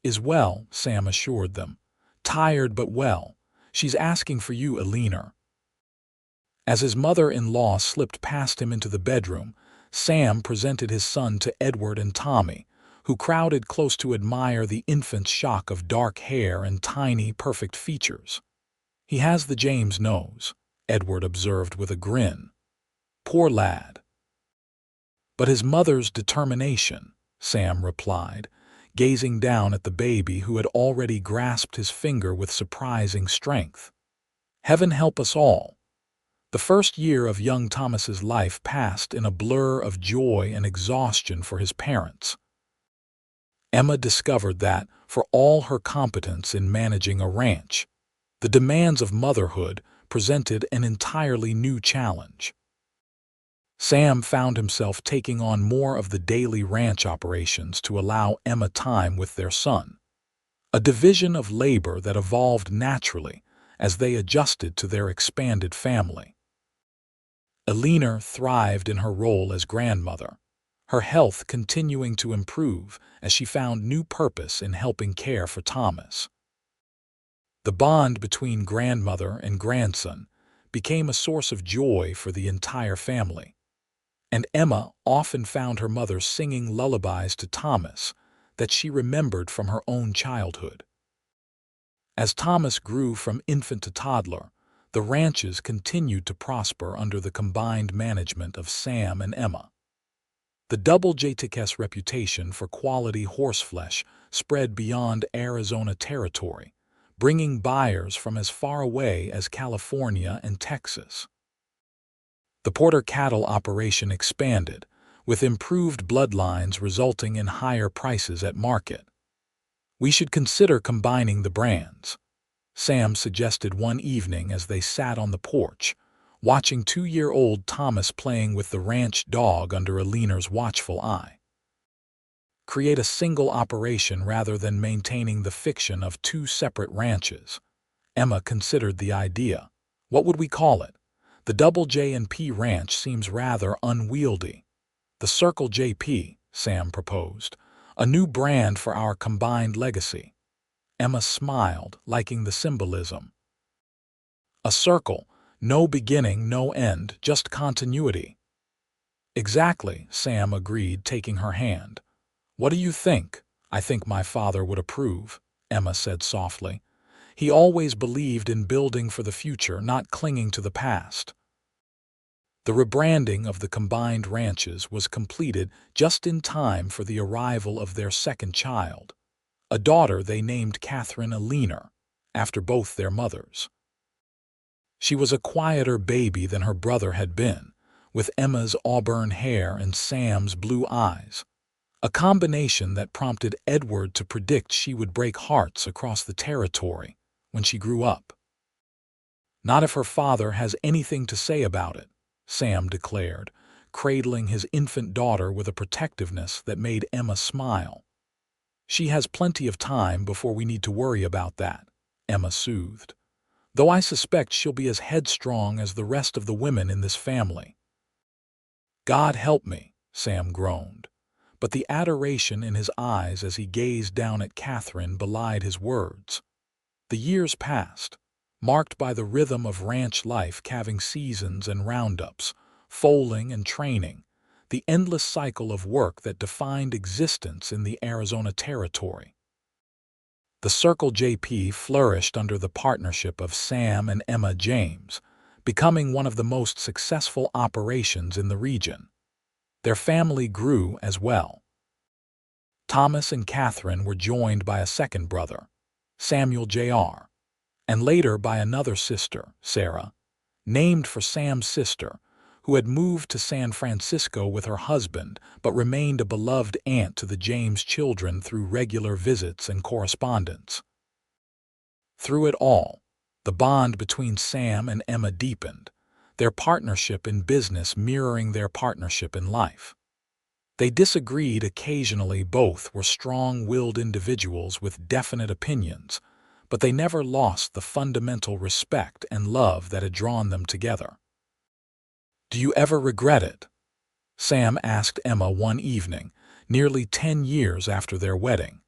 "Is well," Sam assured them. "Tired but well. She's asking for you, Eleanor." As his mother-in-law slipped past him into the bedroom, Sam presented his son to Edward and Tommy, who crowded close to admire the infant's shock of dark hair and tiny, perfect features. "He has the James nose," Edward observed with a grin. "Poor lad." "But his mother's determination," Sam replied, gazing down at the baby who had already grasped his finger with surprising strength. "Heaven help us all." The first year of young Thomas's life passed in a blur of joy and exhaustion for his parents. Emma discovered that, for all her competence in managing a ranch, the demands of motherhood presented an entirely new challenge. Sam found himself taking on more of the daily ranch operations to allow Emma time with their son, a division of labor that evolved naturally as they adjusted to their expanded family. Elinor thrived in her role as grandmother, her health continuing to improve as she found new purpose in helping care for Thomas. The bond between grandmother and grandson became a source of joy for the entire family, and Emma often found her mother singing lullabies to Thomas that she remembered from her own childhood. As Thomas grew from infant to toddler, the ranches continued to prosper under the combined management of Sam and Emma. The double treacherous reputation for quality horseflesh spread beyond Arizona territory, bringing buyers from as far away as California and Texas. The Porter cattle operation expanded, with improved bloodlines resulting in higher prices at market. "We should consider combining the brands," Sam suggested one evening as they sat on the porch, watching 2-year-old Thomas playing with the ranch dog under Elinor's watchful eye. "Create a single operation rather than maintaining the fiction of 2 separate ranches." Emma considered the idea. "What would we call it? The Double J&P Ranch seems rather unwieldy." "The Circle JP," Sam proposed, "a new brand for our combined legacy." Emma smiled, liking the symbolism. "A circle, no beginning, no end, just continuity." "Exactly," Sam agreed, taking her hand. "What do you think?" "I think my father would approve," Emma said softly. "He always believed in building for the future, not clinging to the past." The rebranding of the combined ranches was completed just in time for the arrival of their second child, a daughter they named Catherine Elinor, after both their mothers. She was a quieter baby than her brother had been, with Emma's auburn hair and Sam's blue eyes, a combination that prompted Edward to predict she would break hearts across the territory when she grew up. "Not if her father has anything to say about it," Sam declared, cradling his infant daughter with a protectiveness that made Emma smile. "She has plenty of time before we need to worry about that," Emma soothed. "Though I suspect she'll be as headstrong as the rest of the women in this family." "God help me," Sam groaned, but the adoration in his eyes as he gazed down at Catherine belied his words. The years passed, marked by the rhythm of ranch life, calving seasons and roundups, foaling and training, the endless cycle of work that defined existence in the Arizona territory. The Circle JP flourished under the partnership of Sam and Emma James, becoming one of the most successful operations in the region. Their family grew as well. Thomas and Catherine were joined by a second brother, Samuel Jr., and later by another sister, Sarah, named for Sam's sister, who had moved to San Francisco with her husband but remained a beloved aunt to the James children through regular visits and correspondence. Through it all, the bond between Sam and Emma deepened, their partnership in business mirroring their partnership in life. They disagreed occasionally, both were strong-willed individuals with definite opinions, but they never lost the fundamental respect and love that had drawn them together. "Do you ever regret it?" Sam asked Emma one evening, nearly 10 years after their wedding.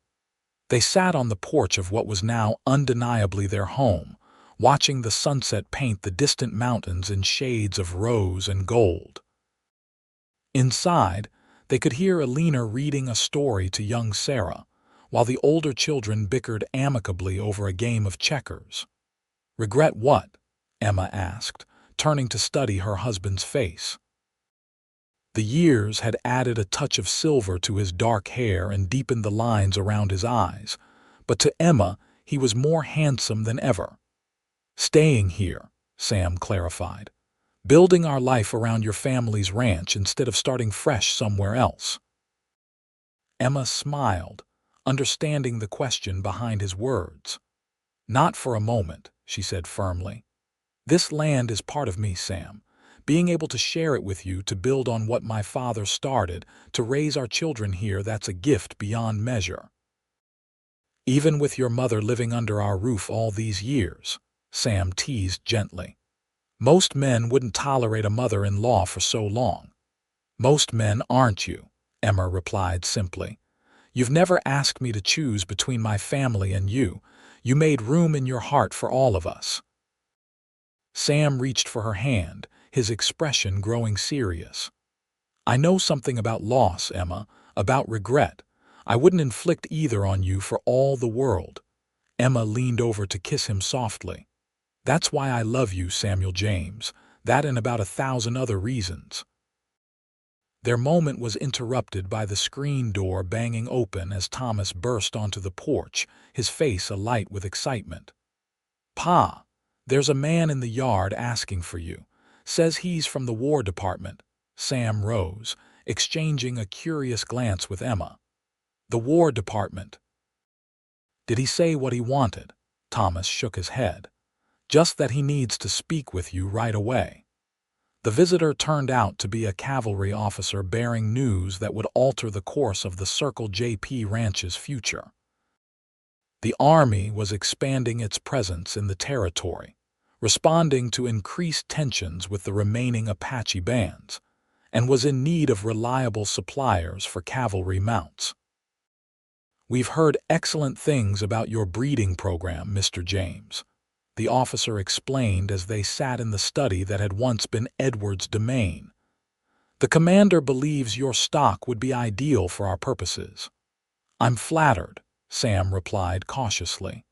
They sat on the porch of what was now undeniably their home, watching the sunset paint the distant mountains in shades of rose and gold. Inside, they could hear Elinor reading a story to young Sarah, while the older children bickered amicably over a game of checkers. "Regret what?" Emma asked, turning to study her husband's face. The years had added a touch of silver to his dark hair and deepened the lines around his eyes, but to Emma he was more handsome than ever. "Staying here," Sam clarified. "Building our life around your family's ranch instead of starting fresh somewhere else." Emma smiled, understanding the question behind his words. "Not for a moment," she said firmly. "This land is part of me, Sam. Being able to share it with you, to build on what my father started, to raise our children here, that's a gift beyond measure. Even with your mother living under our roof all these years, Sam teased gently. Most men wouldn't tolerate a mother-in-law for so long. Most men aren't you, Emma replied simply. You've never asked me to choose between my family and you. You made room in your heart for all of us. Sam reached for her hand, his expression growing serious. I know something about loss, Emma, about regret. I wouldn't inflict either on you for all the world. Emma leaned over to kiss him softly. That's why I love you, Samuel James. That and about 1,000 other reasons. Their moment was interrupted by the screen door banging open as Thomas burst onto the porch, his face alight with excitement. Pa, there's a man in the yard asking for you. Says he's from the War Department. Sam rose, exchanging a curious glance with Emma. The War Department. Did he say what he wanted? Thomas shook his head. Just that he needs to speak with you right away. The visitor turned out to be a cavalry officer bearing news that would alter the course of the Circle JP Ranch's future. The Army was expanding its presence in the territory, responding to increased tensions with the remaining Apache bands, and was in need of reliable suppliers for cavalry mounts. We've heard excellent things about your breeding program, Mr. James, the officer explained as they sat in the study that had once been Edward's domain. The commander believes your stock would be ideal for our purposes. I'm flattered, Sam replied cautiously.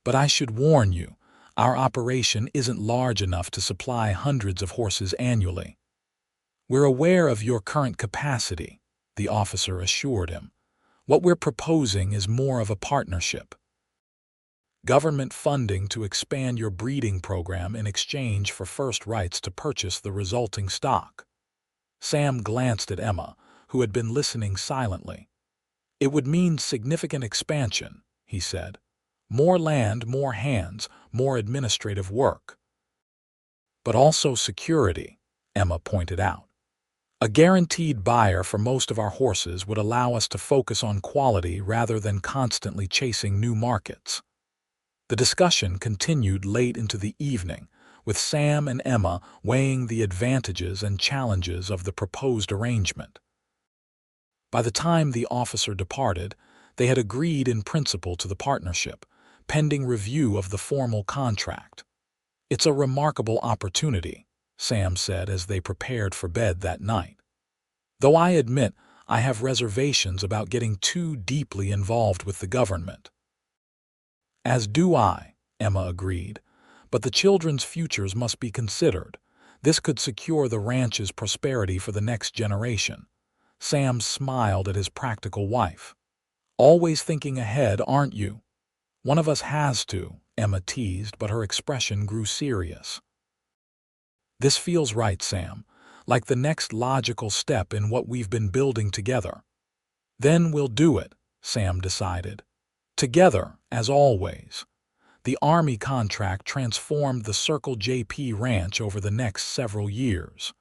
But I should warn you, our operation isn't large enough to supply hundreds of horses annually. We're aware of your current capacity, the officer assured him. What we're proposing is more of a partnership. Government funding to expand your breeding program in exchange for first rights to purchase the resulting stock. Sam glanced at Emma, who had been listening silently. It would mean significant expansion, he said. More land, more hands, more administrative work. But also security, Emma pointed out. A guaranteed buyer for most of our horses would allow us to focus on quality rather than constantly chasing new markets. The discussion continued late into the evening, with Sam and Emma weighing the advantages and challenges of the proposed arrangement. By the time the officer departed, they had agreed in principle to the partnership, pending review of the formal contract. It's a remarkable opportunity, Sam said as they prepared for bed that night. Though I admit I have reservations about getting too deeply involved with the government. As do I, Emma agreed, but the children's futures must be considered. This could secure the ranch's prosperity for the next generation. Sam smiled at his practical wife. Always thinking ahead, aren't you? One of us has to, Emma teased, but her expression grew serious. This feels right, Sam, like the next logical step in what we've been building together. Then we'll do it, Sam decided. Together, as always. The Army contract transformed the Circle JP Ranch over the next several years.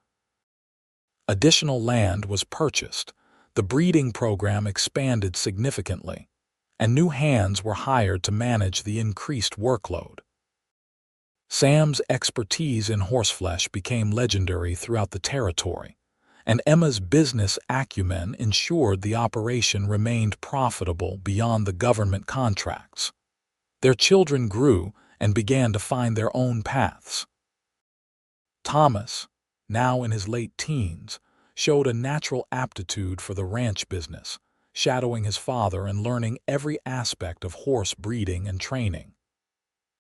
Additional land was purchased, the breeding program expanded significantly, and new hands were hired to manage the increased workload. Sam's expertise in horseflesh became legendary throughout the territory, and Emma's business acumen ensured the operation remained profitable beyond the government contracts. Their children grew and began to find their own paths. Thomas, now in his late teens, showed a natural aptitude for the ranch business, shadowing his father and learning every aspect of horse breeding and training.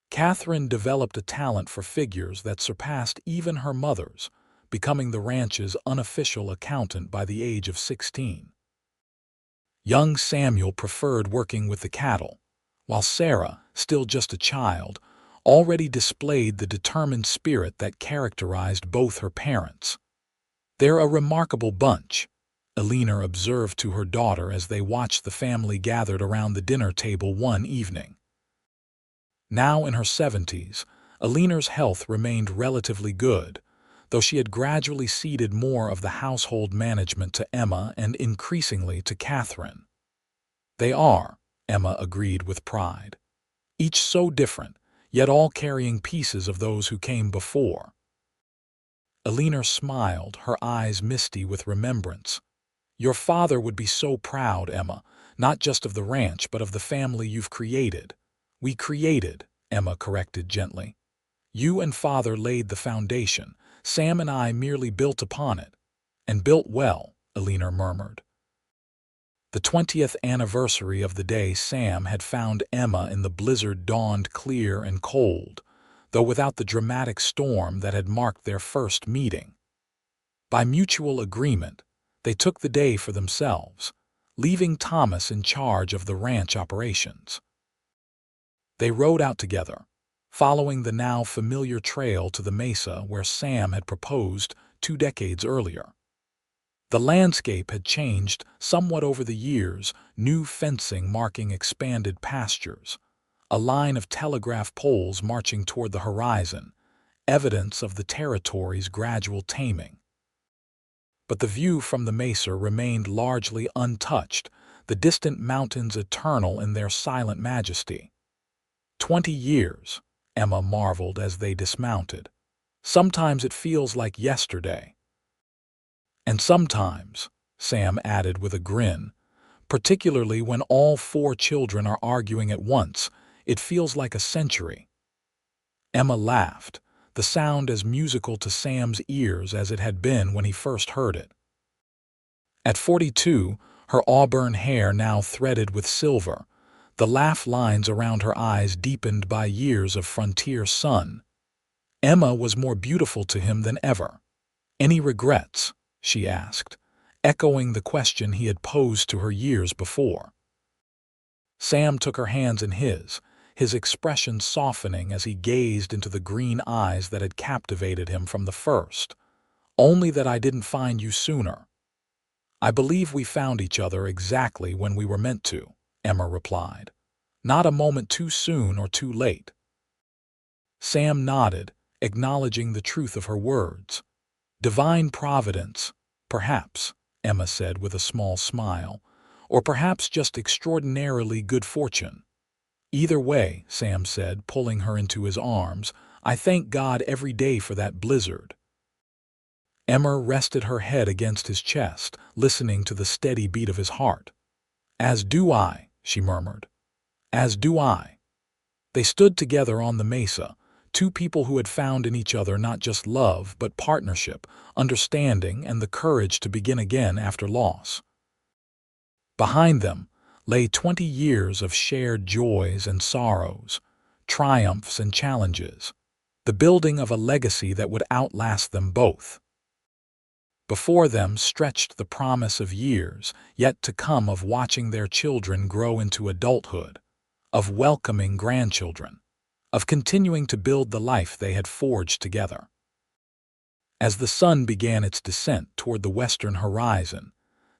Catherine developed a talent for figures that surpassed even her mother's, becoming the ranch's unofficial accountant by the age of 16. Young Samuel preferred working with the cattle, while Sarah, still just a child, already displayed the determined spirit that characterized both her parents. They're a remarkable bunch, Elena observed to her daughter as they watched the family gathered around the dinner table one evening. Now in her 70s, Elena's health remained relatively good, though she had gradually ceded more of the household management to Emma and increasingly to Catherine. "They are," Emma agreed with pride. "Each so different, yet all carrying pieces of those who came before." Elinor smiled, her eyes misty with remembrance. "Your father would be so proud, Emma, not just of the ranch, but of the family you've created." "We created," Emma corrected gently. "You and father laid the foundation. Sam and I merely built upon it." "And built well," Elinor murmured. The 20th anniversary of the day Sam had found Emma in the blizzard dawned clear and cold, though without the dramatic storm that had marked their first meeting. By mutual agreement, they took the day for themselves, leaving Thomas in charge of the ranch operations. They rode out together, following the now familiar trail to the mesa where Sam had proposed 2 decades earlier. The landscape had changed somewhat over the years, new fencing marking expanded pastures, a line of telegraph poles marching toward the horizon, evidence of the territory's gradual taming. But the view from the mesa remained largely untouched, the distant mountains eternal in their silent majesty. 20 years, Emma marveled as they dismounted. "Sometimes it feels like yesterday." "And sometimes," Sam added with a grin, "particularly when all 4 children are arguing at once, it feels like a century." Emma laughed, the sound as musical to Sam's ears as it had been when he first heard it. At 42, her auburn hair now threaded with silver, the laugh lines around her eyes deepened by years of frontier sun, Emma was more beautiful to him than ever. "Any regrets?" she asked, echoing the question he had posed to her years before. Sam took her hands in his expression softening as he gazed into the green eyes that had captivated him from the first. "Only that I didn't find you sooner." "I believe we found each other exactly when we were meant to," Emma replied. "Not a moment too soon or too late." Sam nodded, acknowledging the truth of her words. "Divine providence, perhaps," Emma said with a small smile, "or perhaps just extraordinarily good fortune." "Either way," Sam said, pulling her into his arms, "I thank God every day for that blizzard." Emma rested her head against his chest, listening to the steady beat of his heart. "As do I," she murmured. "As do I." They stood together on the mesa, 2 people who had found in each other not just love, but partnership, understanding, and the courage to begin again after loss. Behind them lay 20 years of shared joys and sorrows, triumphs and challenges, the building of a legacy that would outlast them both. Before them stretched the promise of years yet to come of watching their children grow into adulthood, of welcoming grandchildren, of continuing to build the life they had forged together. As the sun began its descent toward the western horizon,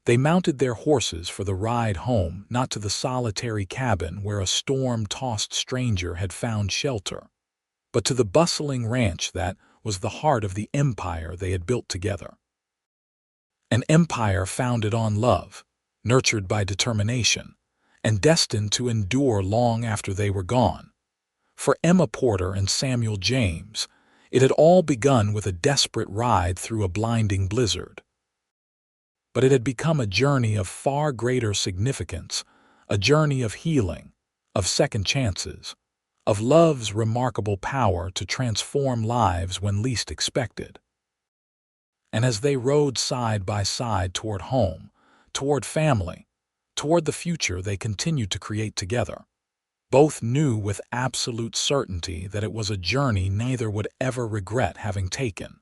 they mounted their horses for the ride home, not to the solitary cabin where a storm-tossed stranger had found shelter, but to the bustling ranch that was the heart of the empire they had built together. An empire founded on love, nurtured by determination, and destined to endure long after they were gone. For Emma Porter and Samuel James, it had all begun with a desperate ride through a blinding blizzard. But it had become a journey of far greater significance, a journey of healing, of second chances, of love's remarkable power to transform lives when least expected. And as they rode side by side toward home, toward family, toward the future they continued to create together, both knew with absolute certainty that it was a journey neither would ever regret having taken.